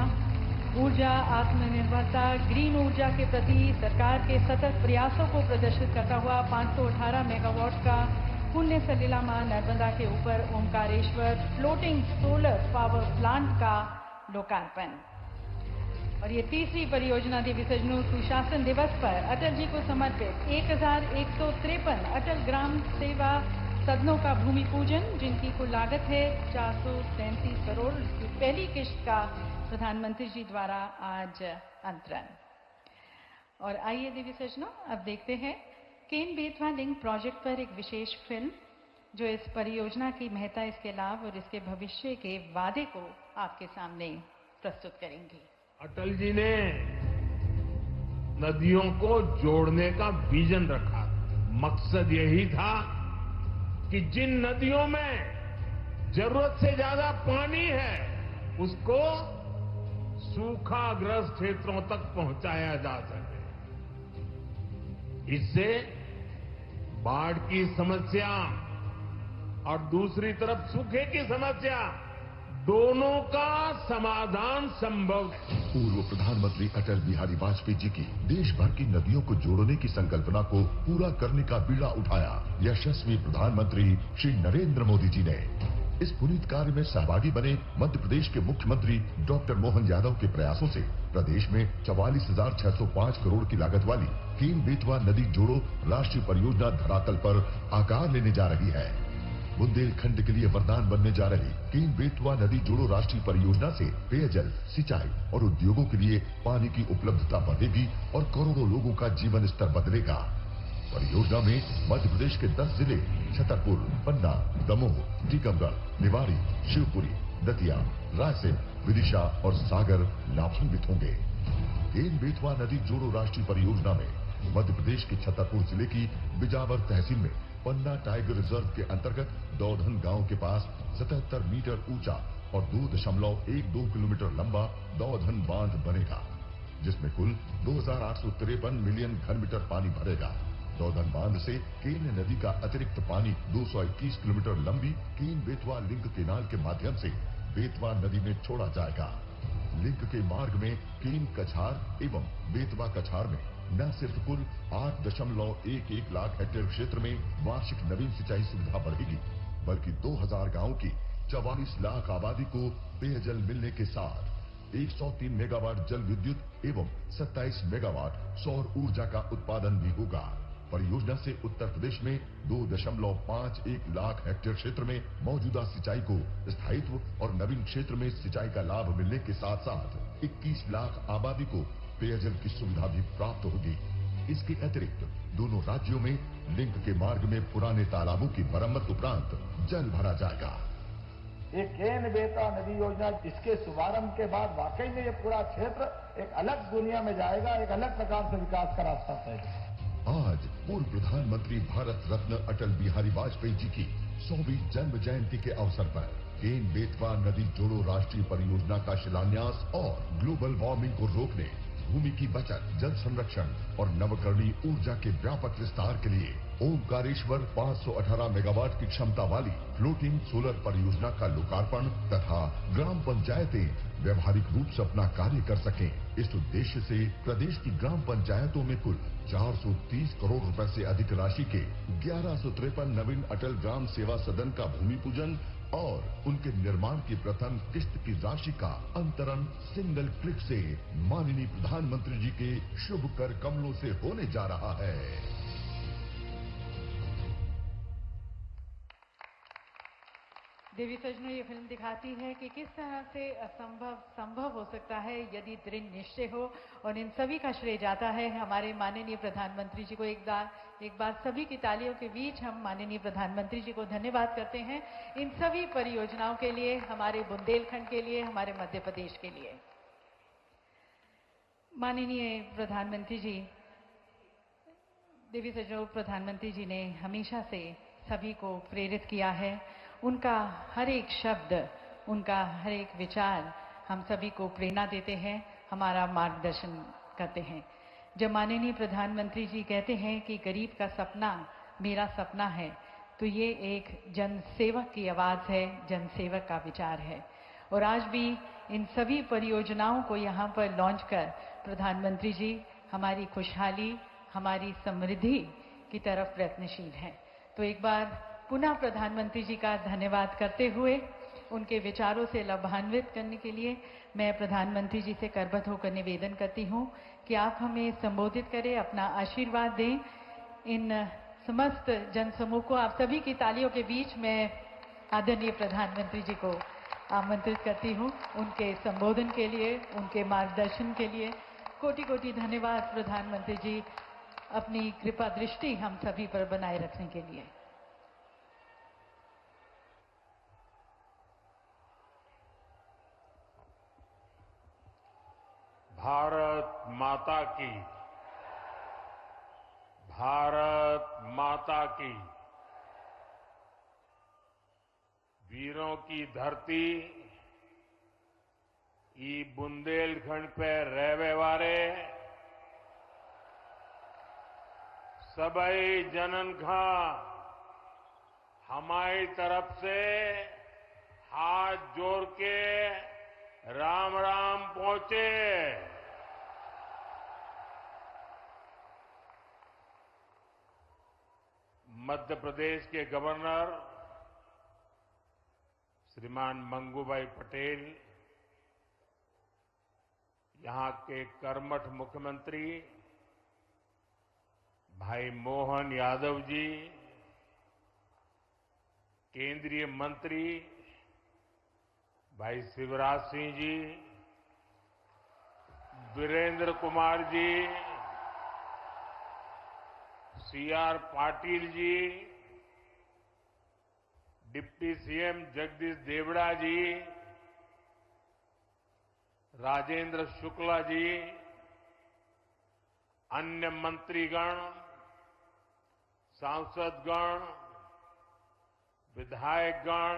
ऊर्जा आत्मनिर्भरता, ग्रीन ऊर्जा के प्रति सरकार के सतत प्रयासों को प्रदर्शित करता हुआ 518 मेगावाट का पुण्य सलीला मां नर्मदा के ऊपर Omkareshwar floating solar power plant का लोकार्पण। और ये तीसरी परियोजना देवी सज्जनों सुशासन दिवस पर अटल जी को समर्पित 1153 अटल ग्राम सेवा सदनों का भूमि पूजन जिनकी कुल लागत है 437 करोड़ की पहली किश्त का प्रधानमंत्री जी द्वारा आज अंतरण। और आइए देवी सज्जनों अब देखते हैं केन बेतवा लिंक प्रोजेक्ट पर एक विशेष फिल्म जो इस परियोजना की महत्ता, इसके लाभ और इसके भविष्य के वादे को आपके सामने प्रस्तुत करेंगी। अटल जी ने नदियों को जोड़ने का विजन रखा। मकसद यही था कि जिन नदियों में जरूरत से ज्यादा पानी है उसको सूखाग्रस्त क्षेत्रों तक पहुंचाया जा सके। इससे बाढ़ की समस्या और दूसरी तरफ सूखे की समस्या दोनों का समाधान संभव है। पूर्व प्रधानमंत्री अटल बिहारी वाजपेयी जी की देश भर की नदियों को जोड़ने की संकल्पना को पूरा करने का बीड़ा उठाया यशस्वी प्रधानमंत्री श्री नरेंद्र मोदी जी ने। इस पुनीत कार्य में सहभागी बने मध्य प्रदेश के मुख्यमंत्री डॉक्टर मोहन यादव के प्रयासों से प्रदेश में 44,605 करोड़ की लागत वाली केन बेतवा नदी जोड़ो राष्ट्रीय परियोजना धरातल पर आकार लेने जा रही है। बुंदेलखंड के लिए वरदान बनने जा रही केन बेतवा नदी जोड़ो राष्ट्रीय परियोजना से पेयजल, सिंचाई और उद्योगों के लिए पानी की उपलब्धता बढ़ेगी और करोड़ों लोगों का जीवन स्तर बदलेगा। परियोजना में मध्य प्रदेश के 10 जिले छतरपुर, पन्ना, दमोह, टीकमगढ़, निवाड़ी, शिवपुरी, दतिया, रायसेन, विदिशा और सागर लाभान्वित होंगे। केन बेतवा नदी जोड़ो राष्ट्रीय परियोजना में मध्य प्रदेश के छतरपुर जिले की बिजावर तहसील में पन्ना टाइगर रिजर्व के अंतर्गत दौधन गांव के पास 77 मीटर ऊंचा और 2.12 किलोमीटर लंबा दौधन बांध बनेगा, जिसमें कुल 2,853 मिलियन घन मीटर पानी भरेगा। दौधन बांध से केन नदी का अतिरिक्त पानी 221 किलोमीटर लंबी केन बेतवा लिंक केनाल के माध्यम से बेतवा नदी में छोड़ा जाएगा। लिंक के मार्ग में केन कछार एवं बेतवा कछार में न सिर्फ कुल 8.11 लाख हेक्टेयर क्षेत्र में वार्षिक नवीन सिंचाई सुविधा बढ़ेगी, बल्कि 2000 गांवों की 44 लाख आबादी को पेयजल मिलने के साथ 103 मेगावाट जल विद्युत एवं 27 मेगावाट सौर ऊर्जा का उत्पादन भी होगा। परियोजना से उत्तर प्रदेश में 2.51 लाख हेक्टेयर क्षेत्र में मौजूदा सिंचाई को स्थायित्व और नवीन क्षेत्र में सिंचाई का लाभ मिलने के साथ साथ 21 लाख आबादी को पेयजल की सुविधा भी प्राप्त होगी। इसके अतिरिक्त दोनों राज्यों में लिंक के मार्ग में पुराने तालाबों की मरम्मत उपरांत जल भरा जाएगा। ये केन बेतवा नदी योजना इसके शुभारंभ के बाद वाकई में ये पूरा क्षेत्र एक अलग दुनिया में जाएगा, एक अलग प्रकार से विकास का रास्ता तय है। आज पूर्व प्रधानमंत्री भारत रत्न अटल बिहारी वाजपेयी जी की 100वीं जन्म जयंती के अवसर पर केन बेतवा नदी जोड़ो राष्ट्रीय परियोजना का शिलान्यास और ग्लोबल वार्मिंग को रोकने, भूमि की बचत, जल संरक्षण और नवकरणीय ऊर्जा के व्यापक विस्तार के लिए ओमकारेश्वर 518 मेगावाट की क्षमता वाली फ्लोटिंग सोलर परियोजना का लोकार्पण तथा ग्राम पंचायतें व्यवहारिक रूप से अपना कार्य कर सकें। इस उद्देश्य से प्रदेश की ग्राम पंचायतों में कुल 430 करोड़ रुपए से अधिक राशि के 1153 नवीन अटल ग्राम सेवा सदन का भूमि पूजन और उनके निर्माण की प्रथम किस्त की राशि का अंतरण सिंगल क्लिक से माननीय प्रधानमंत्री जी के शुभ कर कमलों से होने जा रहा है। देवी सजनों, ये फिल्म दिखाती है कि किस तरह से असंभव संभव हो सकता है यदि दृढ़ निश्चय हो, और इन सभी का श्रेय जाता है हमारे माननीय प्रधानमंत्री जी को। एक बार सभी की तालियों के बीच हम माननीय प्रधानमंत्री जी को धन्यवाद करते हैं इन सभी परियोजनाओं के लिए, हमारे बुंदेलखंड के लिए, हमारे मध्य प्रदेश के लिए। माननीय प्रधानमंत्री जी, देवी सजनों, प्रधानमंत्री जी ने हमेशा से सभी को प्रेरित किया है। उनका हर एक शब्द, उनका हर एक विचार हम सभी को प्रेरणा देते हैं, हमारा मार्गदर्शन करते हैं। जब माननीय प्रधानमंत्री जी कहते हैं कि गरीब का सपना मेरा सपना है, तो ये एक जनसेवक की आवाज़ है, जनसेवक का विचार है। और आज भी इन सभी परियोजनाओं को यहाँ पर लॉन्च कर प्रधानमंत्री जी हमारी खुशहाली, हमारी समृद्धि की तरफ प्रयत्नशील हैं। तो एक बार पुनः प्रधानमंत्री जी का धन्यवाद करते हुए उनके विचारों से लाभान्वित करने के लिए मैं प्रधानमंत्री जी से करबद्ध होकर निवेदन करती हूं कि आप हमें संबोधित करें, अपना आशीर्वाद दें। इन समस्त जनसमूह को आप सभी की तालियों के बीच मैं आदरणीय प्रधानमंत्री जी को आमंत्रित करती हूं उनके संबोधन के लिए, उनके मार्गदर्शन के लिए। कोटि कोटि धन्यवाद प्रधानमंत्री जी, अपनी कृपा दृष्टि हम सभी पर बनाए रखने के लिए। भारत माता की भारत माता की, वीरों की धरती ई बुंदेलखंड पे रहवे वारे सबई जनन का हमारी तरफ से हाथ जोड़ के राम राम पहुंचे। मध्य प्रदेश के गवर्नर श्रीमान मंगूभाई पटेल, यहां के कर्मठ मुख्यमंत्री भाई मोहन यादव जी, केंद्रीय मंत्री भाई Shivraj Singh ji, Virendra Kumar ji, CR Patil ji, deputy CM Jagdish Devda जी, राजेंद्र शुक्ला जी, अन्य मंत्रीगण, सांसदगण, विधायकगण,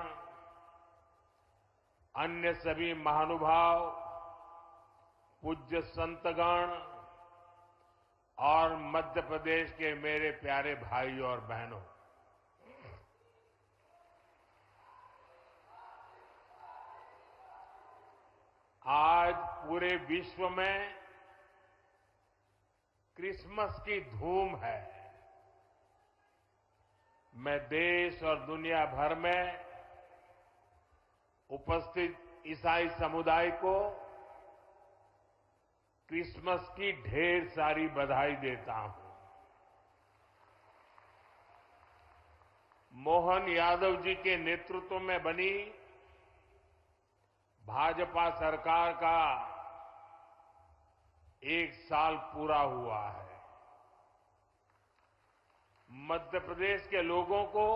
अन्य सभी महानुभाव, पूज्य संतगण और मध्य प्रदेश के मेरे प्यारे भाइयों और बहनों, आज पूरे विश्व में क्रिसमस की धूम है। मैं देश और दुनिया भर में उपस्थित ईसाई समुदाय को क्रिसमस की ढेर सारी बधाई देता हूं। मोहन यादव जी के नेतृत्व में बनी भाजपा सरकार का 1 साल पूरा हुआ है। मध्य प्रदेश के लोगों को,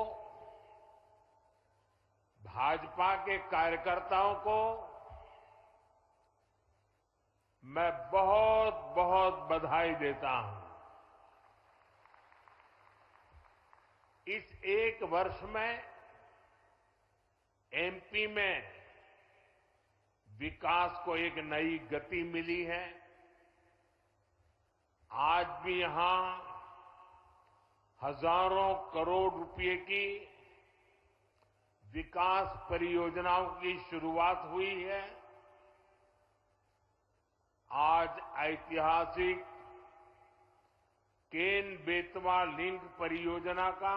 भाजपा के कार्यकर्ताओं को मैं बहुत बहुत बधाई देता हूं। इस 1 वर्ष में एमपी में विकास को एक नई गति मिली है। आज भी यहां हजारों करोड़ रुपए की विकास परियोजनाओं की शुरुआत हुई है। आज ऐतिहासिक केन बेतवा लिंक परियोजना का,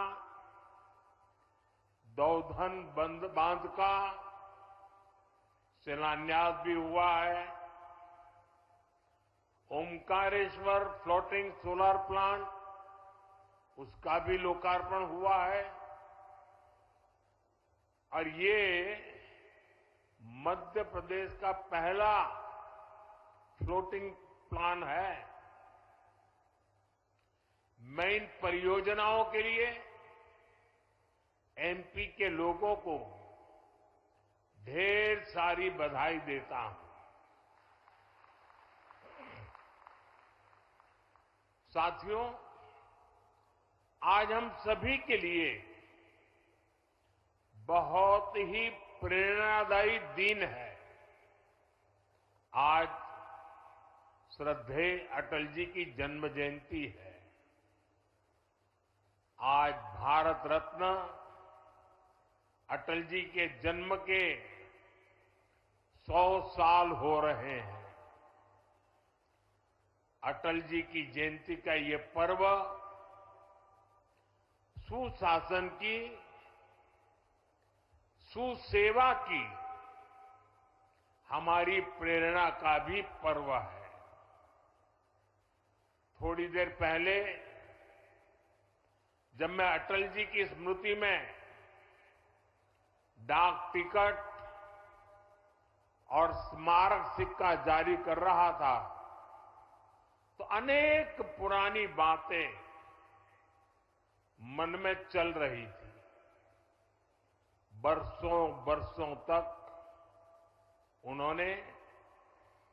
दौधन बांध का शिलान्यास भी हुआ है। ओमकारेश्वर फ्लोटिंग सोलर प्लांट, उसका भी लोकार्पण हुआ है। और ये मध्य प्रदेश का पहला फ्लोटिंग प्लान है। मैं इन परियोजनाओं के लिए एमपी के लोगों को ढेर सारी बधाई देता हूं। साथियों, आज हम सभी के लिए बहुत ही प्रेरणादायी दिन है। आज श्रद्धेय अटल जी की जन्म जयंती है। आज भारत रत्न अटल जी के जन्म के 100 साल हो रहे हैं। अटल जी की जयंती का ये पर्व सुशासन की, सुसेवा की हमारी प्रेरणा का भी पर्व है। थोड़ी देर पहले जब मैं अटल जी की स्मृति में डाक टिकट और स्मारक सिक्का जारी कर रहा था, तो अनेक पुरानी बातें मन में चल रही थी। बरसों बरसों तक उन्होंने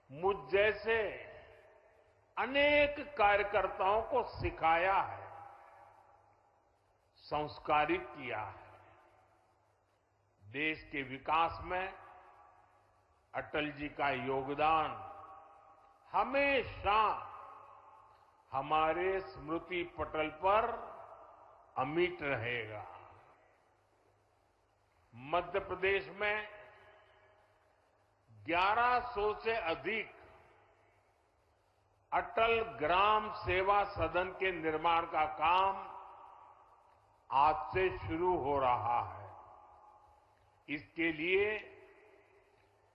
मुझ जैसे अनेक कार्यकर्ताओं को सिखाया है। संस्कारित किया है। देश के विकास में अटल जी का योगदान हमेशा हमारे स्मृति पटल पर अमिट रहेगा। मध्य प्रदेश में 1100 से अधिक अटल ग्राम सेवा सदन के निर्माण का काम आज से शुरू हो रहा है। इसके लिए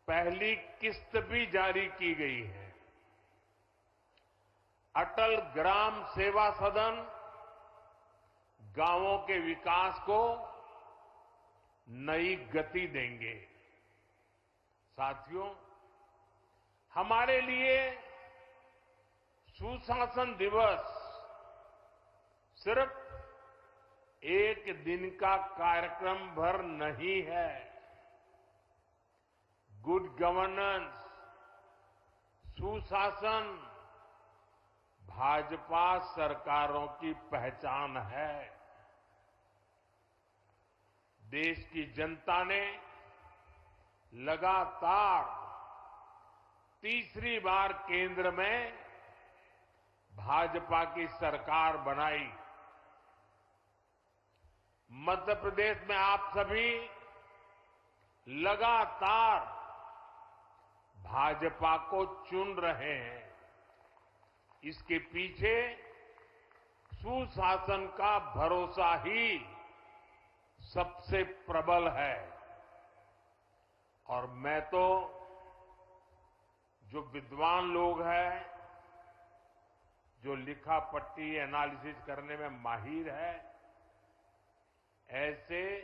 पहली किस्त भी जारी की गई है। अटल ग्राम सेवा सदन गांवों के विकास को नई गति देंगे। साथियों, हमारे लिए सुशासन दिवस सिर्फ एक दिन का कार्यक्रम भर नहीं है। गुड गवर्नेंस, सुशासन भाजपा सरकारों की पहचान है। देश की जनता ने लगातार तीसरी बार केंद्र में भाजपा की सरकार बनाई। मध्य प्रदेश में आप सभी लगातार भाजपा को चुन रहे हैं। इसके पीछे सुशासन का भरोसा ही सबसे प्रबल है। और मैं तो जो विद्वान लोग हैं, जो लिखा पट्टी एनालिसिस करने में माहिर है, ऐसे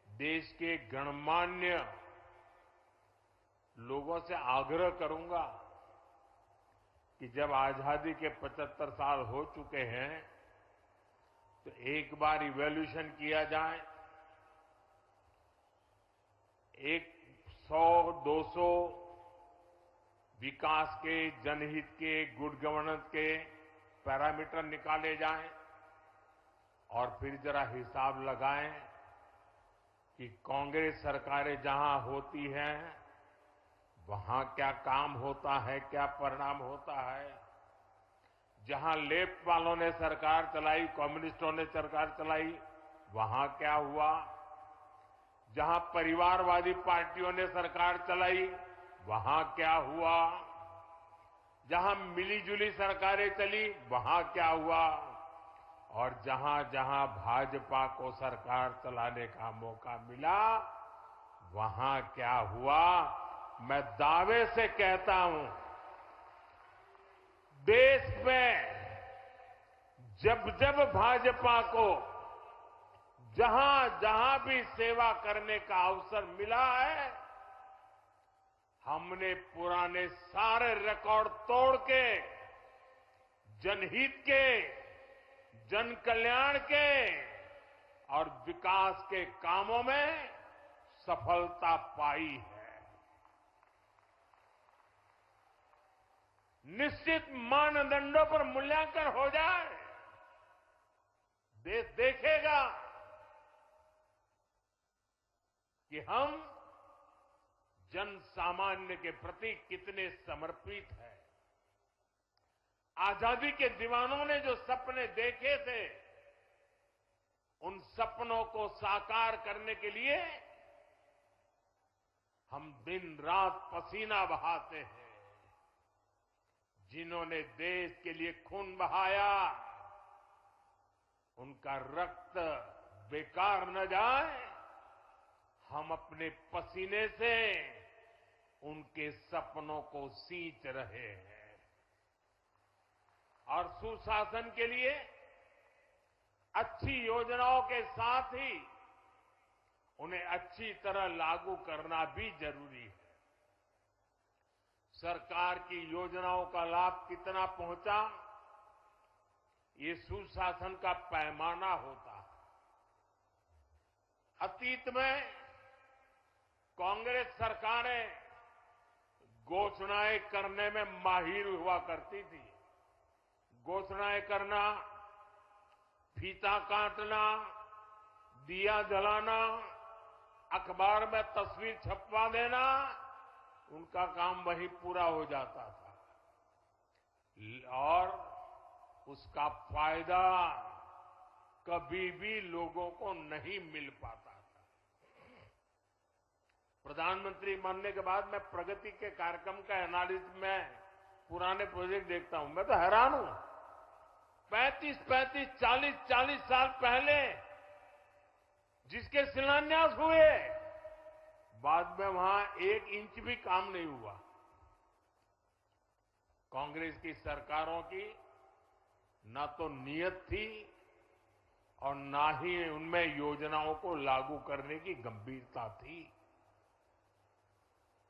देश के गणमान्य लोगों से आग्रह करूंगा कि जब आजादी के 75 साल हो चुके हैं तो एक बार इवैल्यूएशन किया जाए। 100-200 विकास के, जनहित के, गुड गवर्नेंस के पैरामीटर निकाले जाएं और फिर जरा हिसाब लगाएं कि कांग्रेस सरकारें जहां होती हैं वहां क्या काम होता है, क्या परिणाम होता है। जहां लेफ्ट वालों ने सरकार चलाई, कम्युनिस्टों ने सरकार चलाई, वहां क्या हुआ। जहां परिवारवादी पार्टियों ने सरकार चलाई, वहां क्या हुआ। जहां मिलीजुली सरकारें चली, वहां क्या हुआ। और जहां जहां भाजपा को सरकार चलाने का मौका मिला, वहां क्या हुआ। मैं दावे से कहता हूं, देश में जब जब भाजपा को जहां जहां भी सेवा करने का अवसर मिला है, हमने पुराने सारे रिकॉर्ड तोड़ के जनहित के, जन कल्याण के और विकास के कामों में सफलता पाई है। निश्चित मानदंडों पर मूल्यांकन हो जाए, देश देखेगा कि हम जन सामान्य के प्रति कितने समर्पित हैं। आजादी के दीवानों ने जो सपने देखे थे, उन सपनों को साकार करने के लिए हम दिन रात पसीना बहाते हैं। जिन्होंने देश के लिए खून बहाया, उनका रक्त बेकार न जाए, हम अपने पसीने से उनके सपनों को सींच रहे हैं। और सुशासन के लिए अच्छी योजनाओं के साथ ही उन्हें अच्छी तरह लागू करना भी जरूरी है। सरकार की योजनाओं का लाभ कितना पहुंचा, ये सुशासन का पैमाना होता है। अतीत में कांग्रेस सरकारें घोषणाएं करने में माहिर हुआ करती थी। घोषणाएं करना, फीता काटना, दिया जलाना, अखबार में तस्वीर छपवा देना, उनका काम वही पूरा हो जाता था और उसका फायदा कभी भी लोगों को नहीं मिल पाता था। प्रधानमंत्री बनने के बाद मैं प्रगति के कार्यक्रम का एनालिसिस में पुराने प्रोजेक्ट देखता हूं, मैं तो हैरान हूं। 35, 40 साल पहले जिसके शिलान्यास हुए, बाद में वहां 1 इंच भी काम नहीं हुआ। कांग्रेस की सरकारों की ना तो नीयत थी और ना ही उनमें योजनाओं को लागू करने की गंभीरता थी।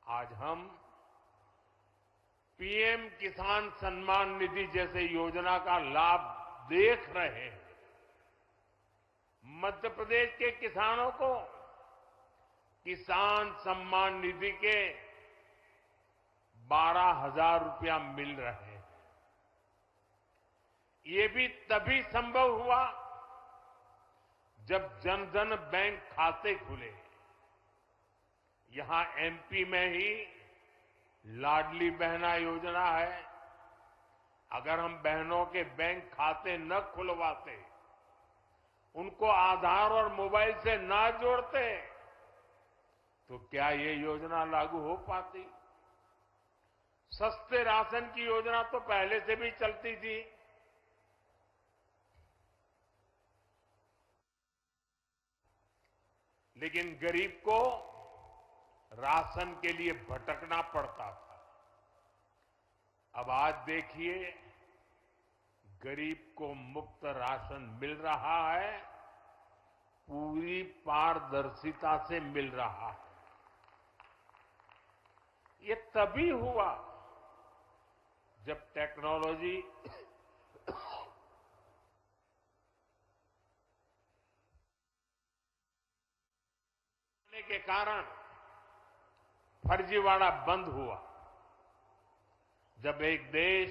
आज हम पीएम किसान सम्मान निधि जैसे योजना का लाभ देख रहे हैं। मध्य प्रदेश के किसानों को किसान सम्मान निधि के 12,000 रुपया मिल रहे हैं। ये भी तभी संभव हुआ जब जन धन बैंक खाते खुले। यहां एमपी में ही लाडली बहना योजना है। अगर हम बहनों के बैंक खाते न खुलवाते, उनको आधार और मोबाइल से ना जोड़ते, तो क्या ये योजना लागू हो पाती? सस्ते राशन की योजना तो पहले से भी चलती थी। लेकिन गरीब को राशन के लिए भटकना पड़ता था। अब आज देखिए, गरीब को मुफ्त राशन मिल रहा है, पूरी पारदर्शिता से मिल रहा है। ये तभी हुआ जब टेक्नोलॉजी के कारण फर्जीवाड़ा बंद हुआ। जब एक देश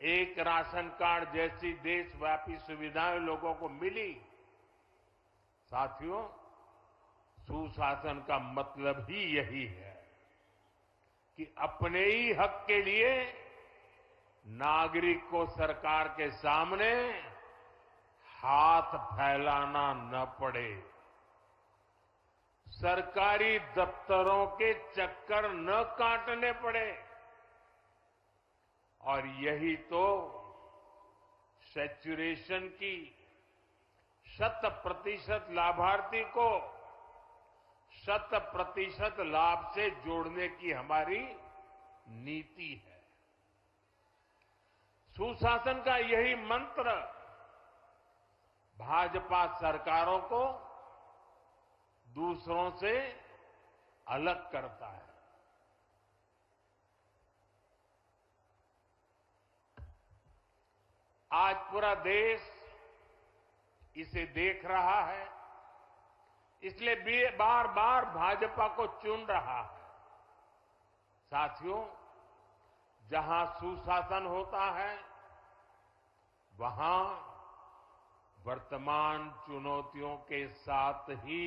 एक राशन कार्ड जैसी देशव्यापी सुविधाएं लोगों को मिली, साथियों, सुशासन का मतलब ही यही है कि अपने ही हक के लिए नागरिक को सरकार के सामने हाथ फैलाना न पड़े, सरकारी दफ्तरों के चक्कर न काटने पड़े। और यही तो सैचुरेशन की 100% लाभार्थी को 100% लाभ से जोड़ने की हमारी नीति है। सुशासन का यही मंत्र भाजपा सरकारों को दूसरों से अलग करता है। आज पूरा देश इसे देख रहा है, इसलिए बार बार भाजपा को चुन रहा है। साथियों, जहां सुशासन होता है, वहां वर्तमान चुनौतियों के साथ ही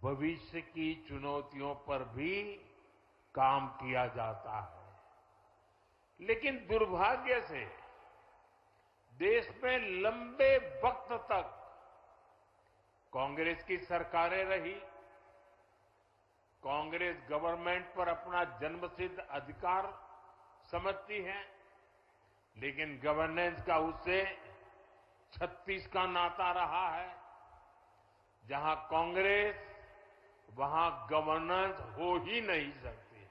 भविष्य की चुनौतियों पर भी काम किया जाता है। लेकिन दुर्भाग्य से देश में लंबे वक्त तक कांग्रेस की सरकारें रही। कांग्रेस गवर्नमेंट पर अपना जन्मसिद्ध अधिकार समझती है, लेकिन गवर्नेंस का उससे 36 का नाता रहा है। जहां कांग्रेस, वहां गवर्नेंस हो ही नहीं सकती।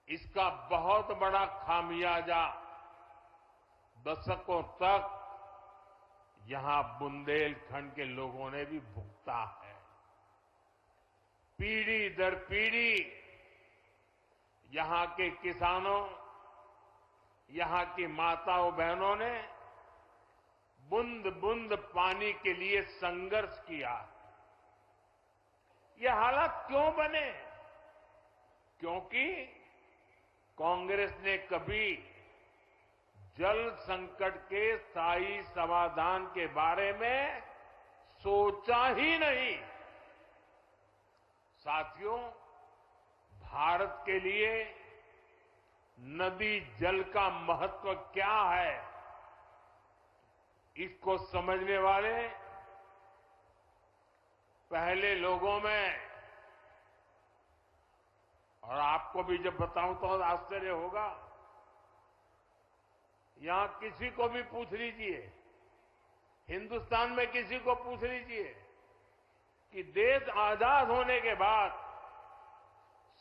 इसका बहुत बड़ा खामियाजा दशकों तक यहां बुंदेलखंड के लोगों ने भी भुगता है। पीढ़ी दर पीढ़ी यहां के किसानों, यहां की माताओं बहनों ने बूंद बूंद पानी के लिए संघर्ष किया। ये हालात क्यों बने? क्योंकि कांग्रेस ने कभी जल संकट के स्थायी समाधान के बारे में सोचा ही नहीं। साथियों, भारत के लिए नदी जल का महत्व क्या है, इसको समझने वाले पहले लोगों में, और आपको भी जब बताऊं तो आश्चर्य होगा, यहां किसी को भी पूछ लीजिए, हिंदुस्तान में किसी को पूछ लीजिए कि देश आजाद होने के बाद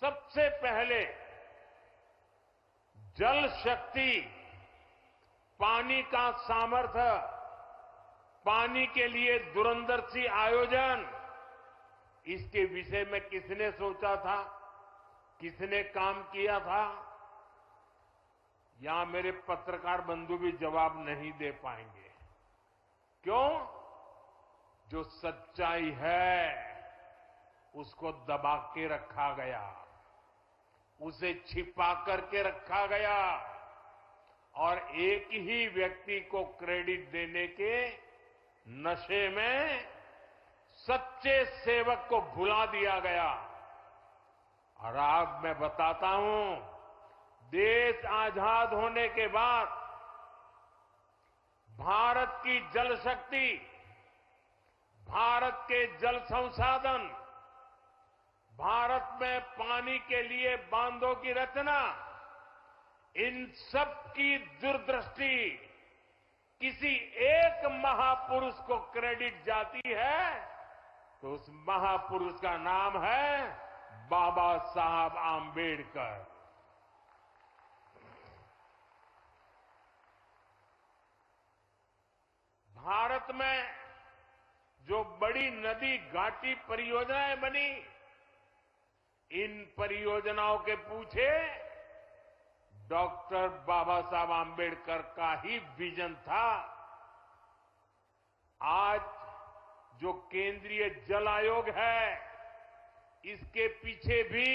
सबसे पहले जल शक्ति, पानी का सामर्थ्य, पानी के लिए दूरंदर्शी आयोजन, इसके विषय में किसने सोचा था, किसने काम किया था? यहां मेरे पत्रकार बंधु भी जवाब नहीं दे पाएंगे। क्यों? जो सच्चाई है उसको दबा के रखा गया, उसे छिपा करके रखा गया और एक ही व्यक्ति को क्रेडिट देने के नशे में सच्चे सेवक को भुला दिया गया। और आज मैं बताता हूं, देश आजाद होने के बाद भारत की जल शक्ति, भारत के जल संसाधन, भारत में पानी के लिए बांधों की रचना, इन सब की दूरदृष्टि किसी एक महापुरुष को क्रेडिट जाती है तो उस महापुरुष का नाम है बाबा साहब आंबेडकर। भारत में जो बड़ी नदी घाटी परियोजनाएं बनी, इन परियोजनाओं के पीछे डॉक्टर बाबा साहब आंबेडकर का ही विजन था। आज जो केंद्रीय जल आयोग है, इसके पीछे भी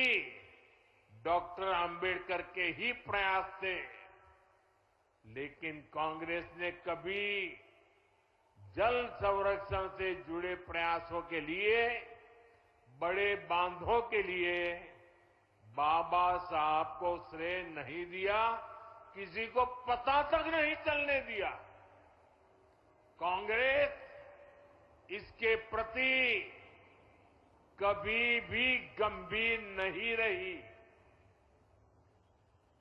डॉक्टर आंबेडकर के ही प्रयास थे। लेकिन कांग्रेस ने कभी जल संरक्षण से जुड़े प्रयासों के लिए, बड़े बांधों के लिए बाबा साहब को श्रेय नहीं दिया, किसी को पता तक नहीं चलने दिया। कांग्रेस इसके प्रति कभी भी गंभीर नहीं रही।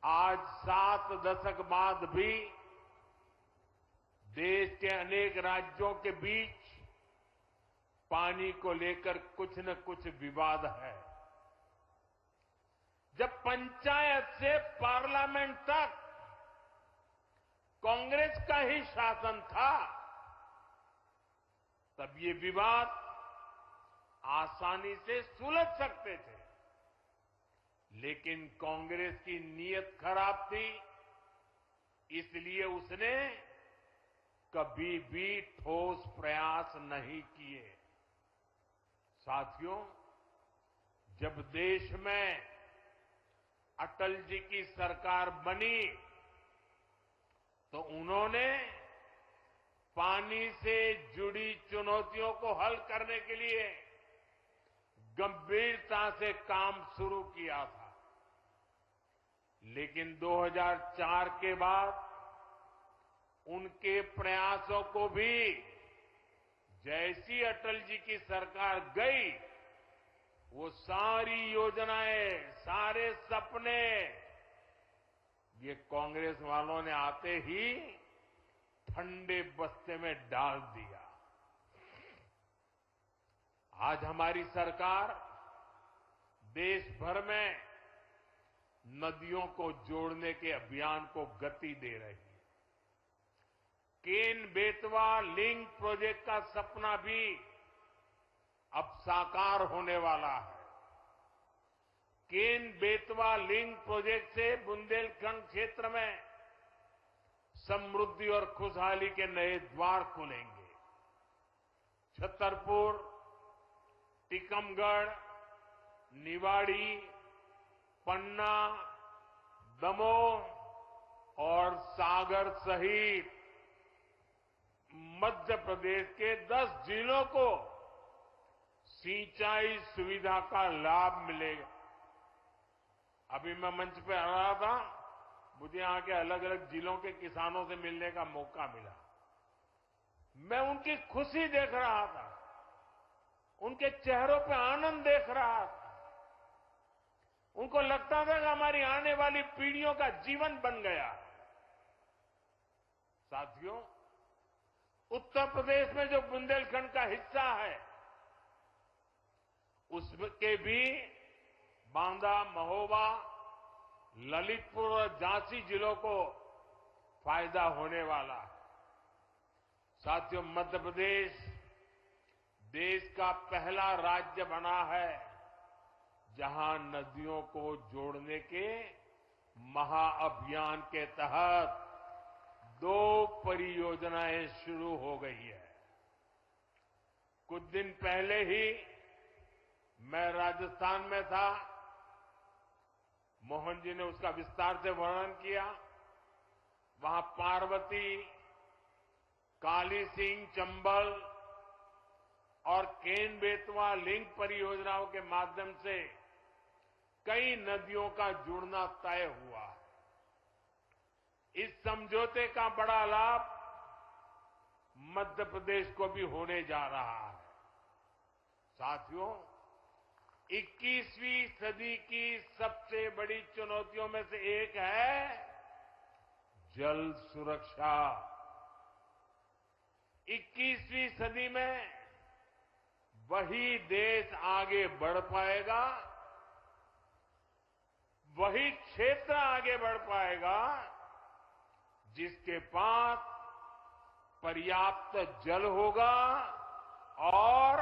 आज 7 दशक बाद भी देश के अनेक राज्यों के बीच पानी को लेकर कुछ न कुछ विवाद है। जब पंचायत से पार्लियामेंट तक कांग्रेस का ही शासन था, तब ये विवाद आसानी से सुलझ सकते थे। लेकिन कांग्रेस की नीयत खराब थी, इसलिए उसने कभी भी ठोस प्रयास नहीं किए। साथियों, जब देश में अटल जी की सरकार बनी तो उन्होंने पानी से जुड़ी चुनौतियों को हल करने के लिए गंभीरता से काम शुरू किया था। लेकिन 2004 के बाद उनके प्रयासों को भी, जैसी अटल जी की सरकार गई, वो सारी योजनाएं, सारे सपने ये कांग्रेस वालों ने आते ही ठंडे बस्ते में डाल दिया। आज हमारी सरकार देश भर में नदियों को जोड़ने के अभियान को गति दे रही है। केन बेतवा लिंक प्रोजेक्ट का सपना भी अब साकार होने वाला है। केन बेतवा लिंक प्रोजेक्ट से बुंदेलखंड क्षेत्र में समृद्धि और खुशहाली के नए द्वार खुलेंगे। छतरपुर, टीकमगढ़, निवाड़ी, पन्ना, दमोह और सागर सहित मध्य प्रदेश के 10 जिलों को सिंचाई सुविधा का लाभ मिलेगा। अभी मैं मंच पे आ रहा था, मुझे यहां के अलग अलग जिलों के किसानों से मिलने का मौका मिला। मैं उनकी खुशी देख रहा था, उनके चेहरों पे आनंद देख रहा था। उनको लगता था कि हमारी आने वाली पीढ़ियों का जीवन बन गया। साथियों, उत्तर प्रदेश में जो बुंदेलखंड का हिस्सा है, उसके भी बांदा, महोबा, ललितपुर और झांसी जिलों को फायदा होने वाला है। साथियों, मध्य प्रदेश देश का पहला राज्य बना है जहां नदियों को जोड़ने के महाअभियान के तहत 2 परियोजनाएं शुरू हो गई है। कुछ दिन पहले ही मैं राजस्थान में था। मोहन जी ने उसका विस्तार से वर्णन किया। वहां पार्वती, काली सिंह, चंबल और केन बेतवा लिंक परियोजनाओं के माध्यम से कई नदियों का जुड़ना तय हुआ। इस समझौते का बड़ा लाभ मध्य प्रदेश को भी होने जा रहा है। साथियों, 21वीं सदी की सबसे बड़ी चुनौतियों में से एक है जल सुरक्षा। 21वीं सदी में वही देश आगे बढ़ पाएगा, वही क्षेत्र आगे बढ़ पाएगा जिसके पास पर्याप्त जल होगा और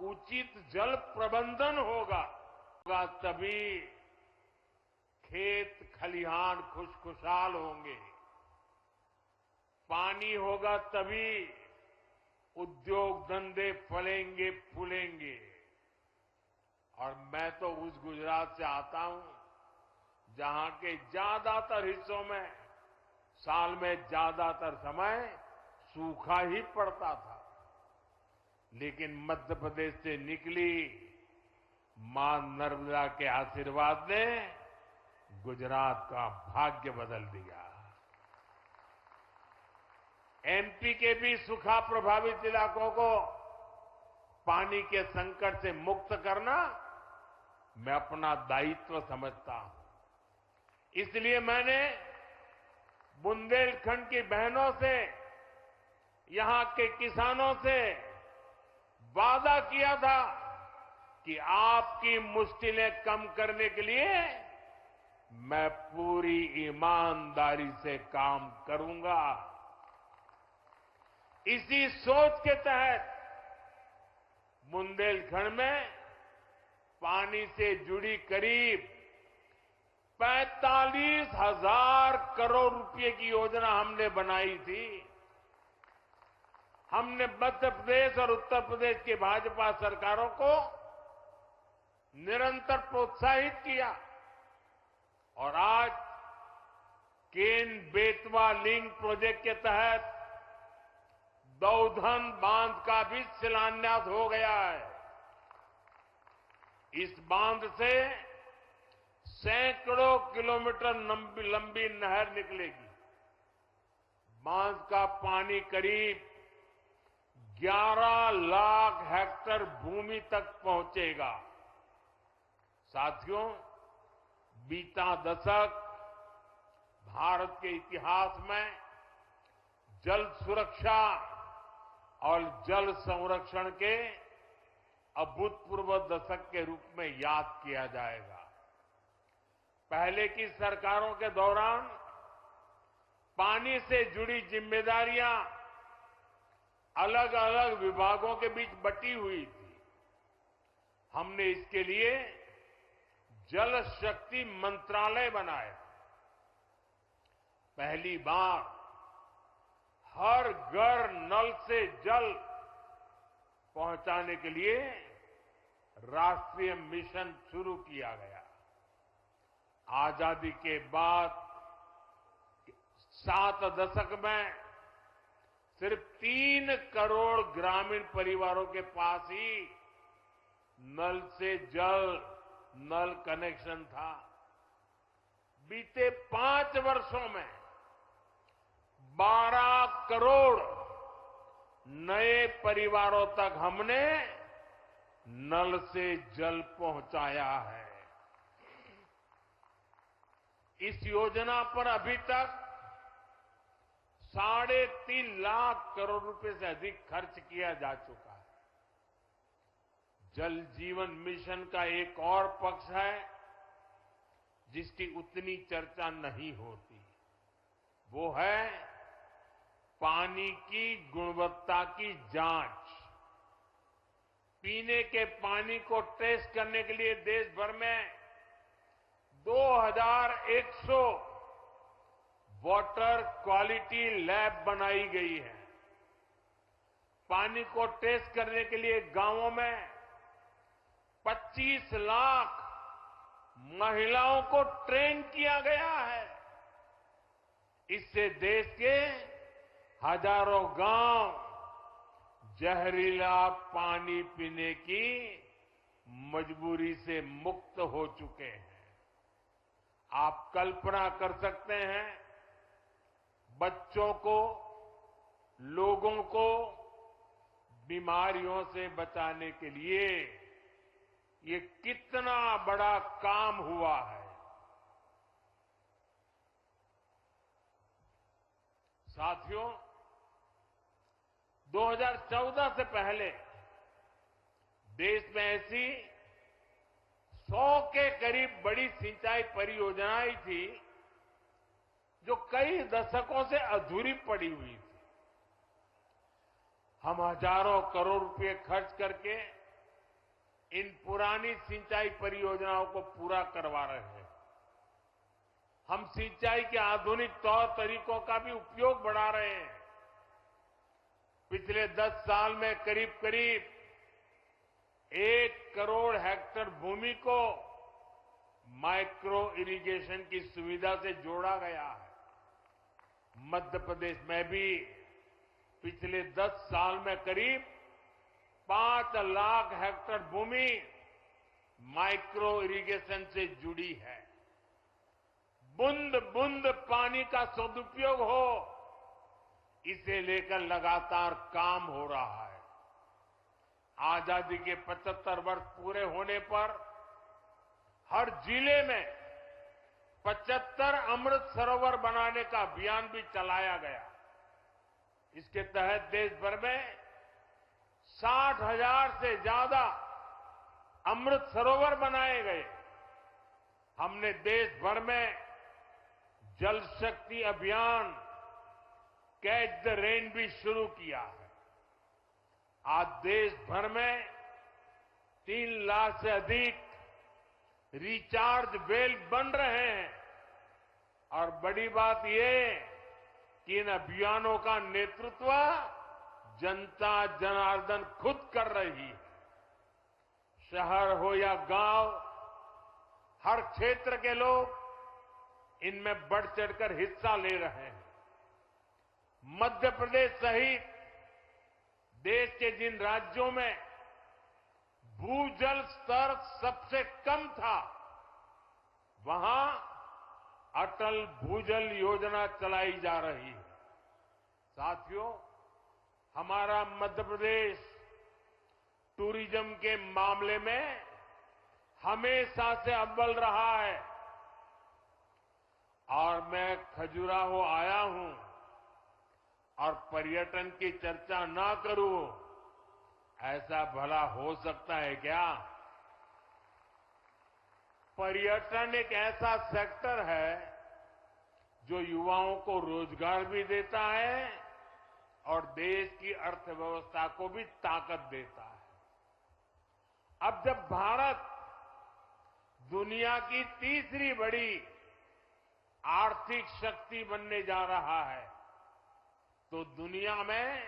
उचित जल प्रबंधन होगा। तभी खेत खलिहान खुशखुशाल होंगे। पानी होगा तभी उद्योग धंधे फलेंगे फूलेंगे। और मैं तो उस गुजरात से आता हूं जहां के ज्यादातर हिस्सों में साल में ज्यादातर समय सूखा ही पड़ता था, लेकिन मध्य प्रदेश से निकली मां नर्मदा के आशीर्वाद ने गुजरात का भाग्य बदल दिया। एमपी के भी सूखा प्रभावित इलाकों को पानी के संकट से मुक्त करना मैं अपना दायित्व समझता हूं। इसलिए मैंने बुंदेलखंड की बहनों से, यहां के किसानों से वादा किया था कि आपकी मुश्किलें कम करने के लिए मैं पूरी ईमानदारी से काम करूंगा। इसी सोच के तहत बुंदेलखंड में पानी से जुड़ी करीब 45,000 करोड़ रुपए की योजना हमने बनाई थी। हमने मध्य प्रदेश और उत्तर प्रदेश की भाजपा सरकारों को निरंतर प्रोत्साहित किया और आज केन बेतवा लिंक प्रोजेक्ट के तहत दौधन बांध का भी शिलान्यास हो गया है। इस बांध से सैकड़ों किलोमीटर लंबी नहर निकलेगी। बांध का पानी करीब 11 लाख हेक्टेयर भूमि तक पहुंचेगा। साथियों, बीता दशक भारत के इतिहास में जल सुरक्षा और जल संरक्षण के अभूतपूर्व दशक के रूप में याद किया जाएगा। पहले की सरकारों के दौरान पानी से जुड़ी जिम्मेदारियां अलग अलग विभागों के बीच बटी हुई थी। हमने इसके लिए जल शक्ति मंत्रालय बनाया। पहली बार हर घर नल से जल पहुंचाने के लिए राष्ट्रीय मिशन शुरू किया गया। आजादी के बाद 7 दशक में सिर्फ 3 करोड़ ग्रामीण परिवारों के पास ही नल से जल, नल कनेक्शन था। बीते 5 वर्षों में 12 करोड़ नए परिवारों तक हमने नल से जल पहुंचाया है। इस योजना पर अभी तक 3.5 लाख करोड़ रुपए से अधिक खर्च किया जा चुका है। जल जीवन मिशन का एक और पक्ष है जिसकी उतनी चर्चा नहीं होती, वो है पानी की गुणवत्ता की जांच। पीने के पानी को टेस्ट करने के लिए देश भर में 2100 वाटर क्वालिटी लैब बनाई गई है। पानी को टेस्ट करने के लिए गांवों में 25 लाख महिलाओं को ट्रेन किया गया है। इससे देश के हजारों गांव जहरीला पानी पीने की मजबूरी से मुक्त हो चुके हैं। आप कल्पना कर सकते हैं, बच्चों को, लोगों को बीमारियों से बचाने के लिए ये कितना बड़ा काम हुआ है। साथियों, 2014 से पहले देश में ऐसी 100 के करीब बड़ी सिंचाई परियोजनाएं थी जो कई दशकों से अधूरी पड़ी हुई थी। हम हजारों करोड़ रुपए खर्च करके इन पुरानी सिंचाई परियोजनाओं को पूरा करवा रहे हैं। हम सिंचाई के आधुनिक तौर तरीकों का भी उपयोग बढ़ा रहे हैं। पिछले 10 साल में करीब करीब 1 करोड़ हेक्टेयर भूमि को माइक्रो इरिगेशन की सुविधा से जोड़ा गया है। मध्य प्रदेश में भी पिछले 10 साल में करीब 5 लाख हेक्टेयर भूमि माइक्रो इरिगेशन से जुड़ी है। बूंद बूंद पानी का सदुपयोग हो, इसे लेकर लगातार काम हो रहा है। आजादी के 75 वर्ष पूरे होने पर हर जिले में 75 अमृत सरोवर बनाने का अभियान भी चलाया गया। इसके तहत देश भर में 60,000 से ज्यादा अमृत सरोवर बनाए गए। हमने देश भर में जल शक्ति अभियान कैच द रेन भी शुरू किया है। आज देश भर में 3 लाख से अधिक रिचार्ज वेल बन रहे हैं और बड़ी बात यह कि इन अभियानों का नेतृत्व जनता जनार्दन खुद कर रही है। शहर हो या गांव, हर क्षेत्र के लोग इनमें बढ़ चढ़कर हिस्सा ले रहे हैं। मध्य प्रदेश सहित देश के जिन राज्यों में भूजल स्तर सबसे कम था, वहां अटल भूजल योजना चलाई जा रही है। साथियों, हमारा मध्य प्रदेश टूरिज्म के मामले में हमेशा से अव्वल रहा है और मैं खजुराहो आया हूं और पर्यटन की चर्चा ना करूं, ऐसा भला हो सकता है क्या? पर्यटन एक ऐसा सेक्टर है जो युवाओं को रोजगार भी देता है और देश की अर्थव्यवस्था को भी ताकत देता है। अब जब भारत दुनिया की तीसरी बड़ी आर्थिक शक्ति बनने जा रहा है, तो दुनिया में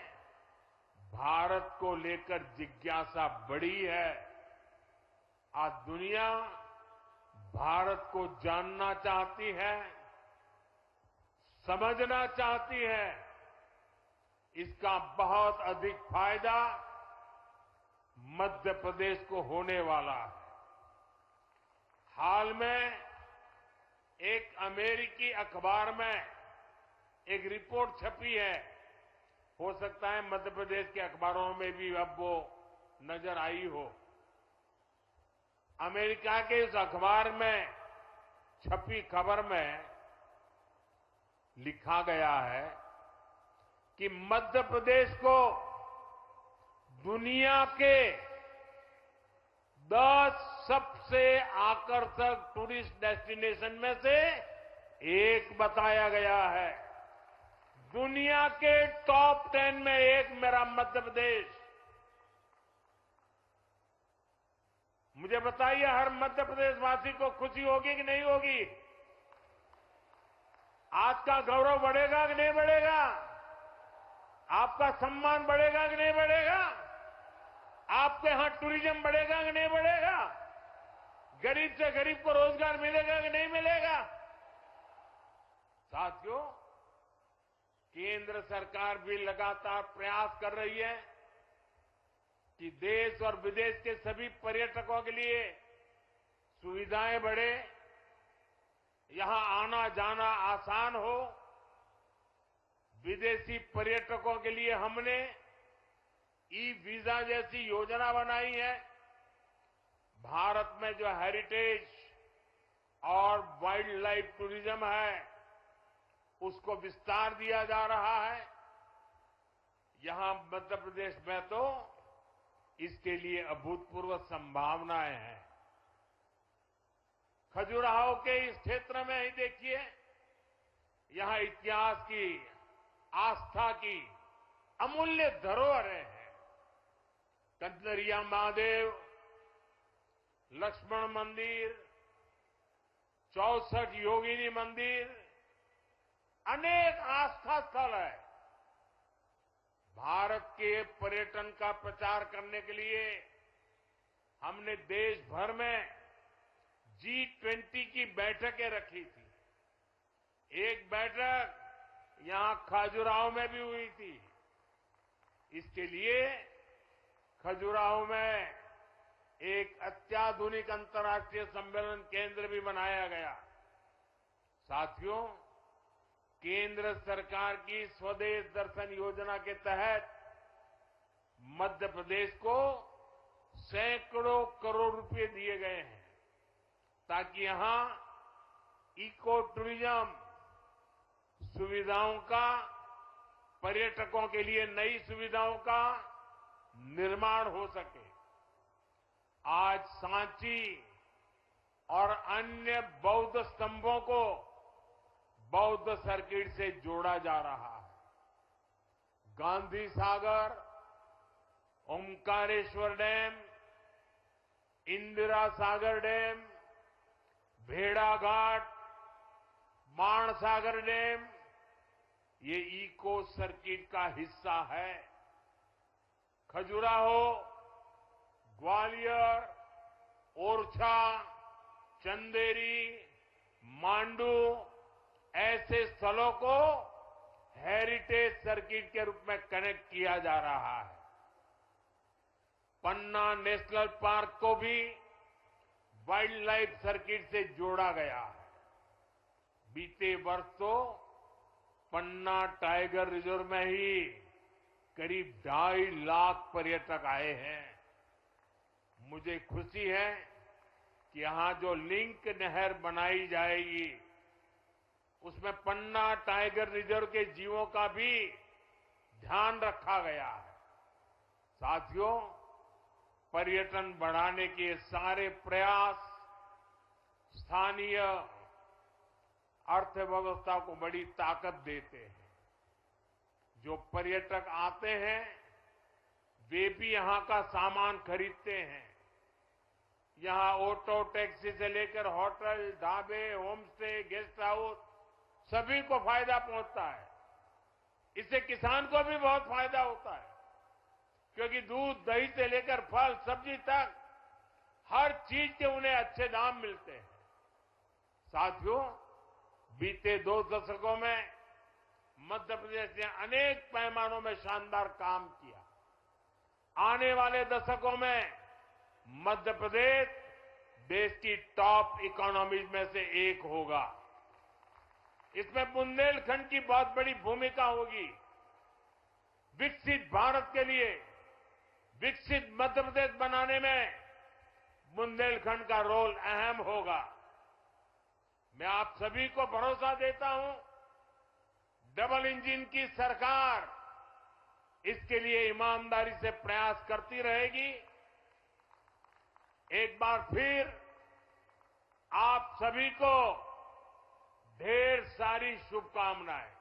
भारत को लेकर जिज्ञासा बढ़ी है। आज दुनिया भारत को जानना चाहती है, समझना चाहती है, इसका बहुत अधिक फायदा मध्य प्रदेश को होने वाला है। हाल में एक अमेरिकी अखबार में एक रिपोर्ट छपी है, हो सकता है मध्य प्रदेश के अखबारों में भी अब वो नजर आई हो। अमेरिका के इस अखबार में छपी खबर में लिखा गया है कि मध्य प्रदेश को दुनिया के 10 सबसे आकर्षक टूरिस्ट डेस्टिनेशन में से एक बताया गया है। दुनिया के टॉप 10 में एक मेरा मध्य प्रदेश। मुझे बताइए, हर मध्य प्रदेश वासी को खुशी होगी कि नहीं होगी? आज का गौरव बढ़ेगा कि नहीं बढ़ेगा? आपका सम्मान बढ़ेगा कि नहीं बढ़ेगा? आपके यहां टूरिज्म बढ़ेगा कि नहीं बढ़ेगा? गरीब से गरीब को रोजगार मिलेगा कि नहीं मिलेगा? साथियों, केंद्र सरकार भी लगातार प्रयास कर रही है कि देश और विदेश के सभी पर्यटकों के लिए सुविधाएं बढ़े, यहां आना जाना आसान हो। विदेशी पर्यटकों के लिए हमने ई वीजा जैसी योजना बनाई है। भारत में जो हेरिटेज और वाइल्ड लाइफ टूरिज्म है, उसको विस्तार दिया जा रहा है। यहां मध्य प्रदेश में तो इसके लिए अभूतपूर्व संभावनाएं हैं। खजुराहो के इस क्षेत्र में ही देखिए, यहां इतिहास की, आस्था की अमूल्य धरोहरें हैं। कंदरिया महादेव, लक्ष्मण मंदिर, 64 योगिनी मंदिर, अनेक आस्था स्थल है। भारत के पर्यटन का प्रचार करने के लिए हमने देश भर में G20 की बैठकें रखी थी। एक बैठक यहां खजुराहो में भी हुई थी। इसके लिए खजुराहो में एक अत्याधुनिक अंतर्राष्ट्रीय सम्मेलन केंद्र भी बनाया गया। साथियों, केंद्र सरकार की स्वदेश दर्शन योजना के तहत मध्य प्रदेश को सैकड़ों करोड़ रुपए दिए गए हैं ताकि यहां इको टूरिज्म सुविधाओं का, पर्यटकों के लिए नई सुविधाओं का निर्माण हो सके। आज सांची और अन्य बौद्ध स्तंभों को बौद्ध सर्किट से जोड़ा जा रहा है। गांधी सागर, ओमकारेश्वर डैम, इंदिरा सागर डैम, भेड़ाघाट, माणसागर डैम, ये इको सर्किट का हिस्सा है। खजुराहो, ग्वालियर, ओरछा, चंदेरी, मांडू ऐसे स्थलों को हेरिटेज सर्किट के रूप में कनेक्ट किया जा रहा है। पन्ना नेशनल पार्क को भी वाइल्ड लाइफ सर्किट से जोड़ा गया है। बीते वर्ष तो पन्ना टाइगर रिजर्व में ही करीब 2.5 लाख पर्यटक आए हैं। मुझे खुशी है कि यहां जो लिंक नहर बनाई जाएगी, उसमें पन्ना टाइगर रिजर्व के जीवों का भी ध्यान रखा गया है। साथियों, पर्यटन बढ़ाने के सारे प्रयास स्थानीय अर्थव्यवस्था को बड़ी ताकत देते हैं। जो पर्यटक आते हैं, वे भी यहां का सामान खरीदते हैं। यहां ऑटो, टैक्सी से लेकर होटल, ढाबे, होम स्टे, गेस्ट हाउस, सभी को फायदा पहुंचता है। इससे किसान को भी बहुत फायदा होता है, क्योंकि दूध, दही से लेकर फल, सब्जी तक हर चीज के उन्हें अच्छे दाम मिलते हैं। साथियों, बीते 2 दशकों में मध्य प्रदेश ने अनेक पैमानों में शानदार काम किया। आने वाले दशकों में मध्य प्रदेश देश की टॉप इकोनॉमीज में से एक होगा। इसमें बुंदेलखंड की बहुत बड़ी भूमिका होगी। विकसित भारत के लिए विकसित मध्य प्रदेश बनाने में बुंदेलखंड का रोल अहम होगा। मैं आप सभी को भरोसा देता हूं, डबल इंजन की सरकार इसके लिए ईमानदारी से प्रयास करती रहेगी। एक बार फिर आप सभी को ढेर सारी शुभकामनाएं।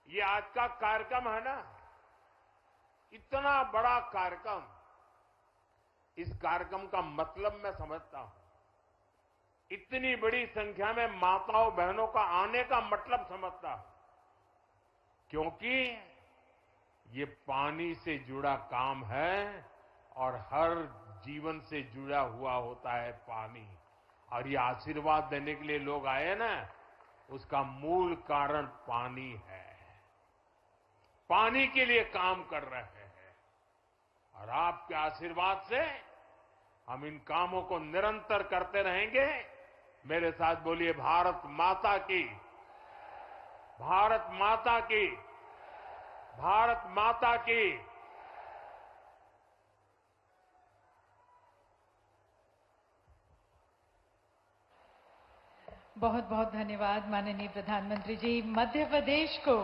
ये आज का कार्यक्रम है ना, इतना बड़ा कार्यक्रम, इस कार्यक्रम का मतलब मैं समझता हूं। इतनी बड़ी संख्या में माताओं बहनों का आने का मतलब समझता हूं, क्योंकि ये पानी से जुड़ा काम है और हर जीवन से जुड़ा हुआ होता है पानी। और ये आशीर्वाद देने के लिए लोग आए ना, उसका मूल कारण पानी है। पानी के लिए काम कर रहे हैं और आपके आशीर्वाद से हम इन कामों को निरंतर करते रहेंगे। मेरे साथ बोलिए, भारत माता की, भारत माता की, भारत माता की। बहुत बहुत धन्यवाद माननीय प्रधानमंत्री जी। मध्य प्रदेश को,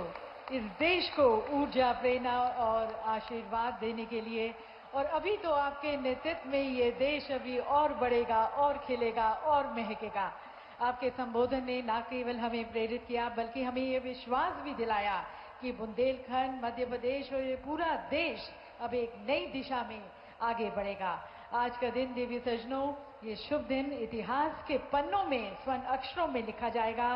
इस देश को ऊर्जा, प्रेरणा और आशीर्वाद देने के लिए, और अभी तो आपके नेतृत्व में ये देश अभी और बढ़ेगा और खिलेगा और महकेगा। आपके संबोधन ने न केवल हमें प्रेरित किया बल्कि हमें ये विश्वास भी दिलाया कि बुंदेलखंड, मध्य प्रदेश और ये पूरा देश अब एक नई दिशा में आगे बढ़ेगा। आज का दिन देवी सज्जनों, ये शुभ दिन इतिहास के पन्नों में स्वर्ण अक्षरों में लिखा जाएगा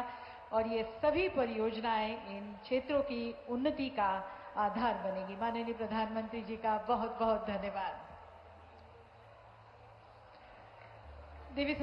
और ये सभी परियोजनाएं इन क्षेत्रों की उन्नति का आधार बनेगी। माननीय प्रधानमंत्री जी का बहुत बहुत धन्यवाद। देवी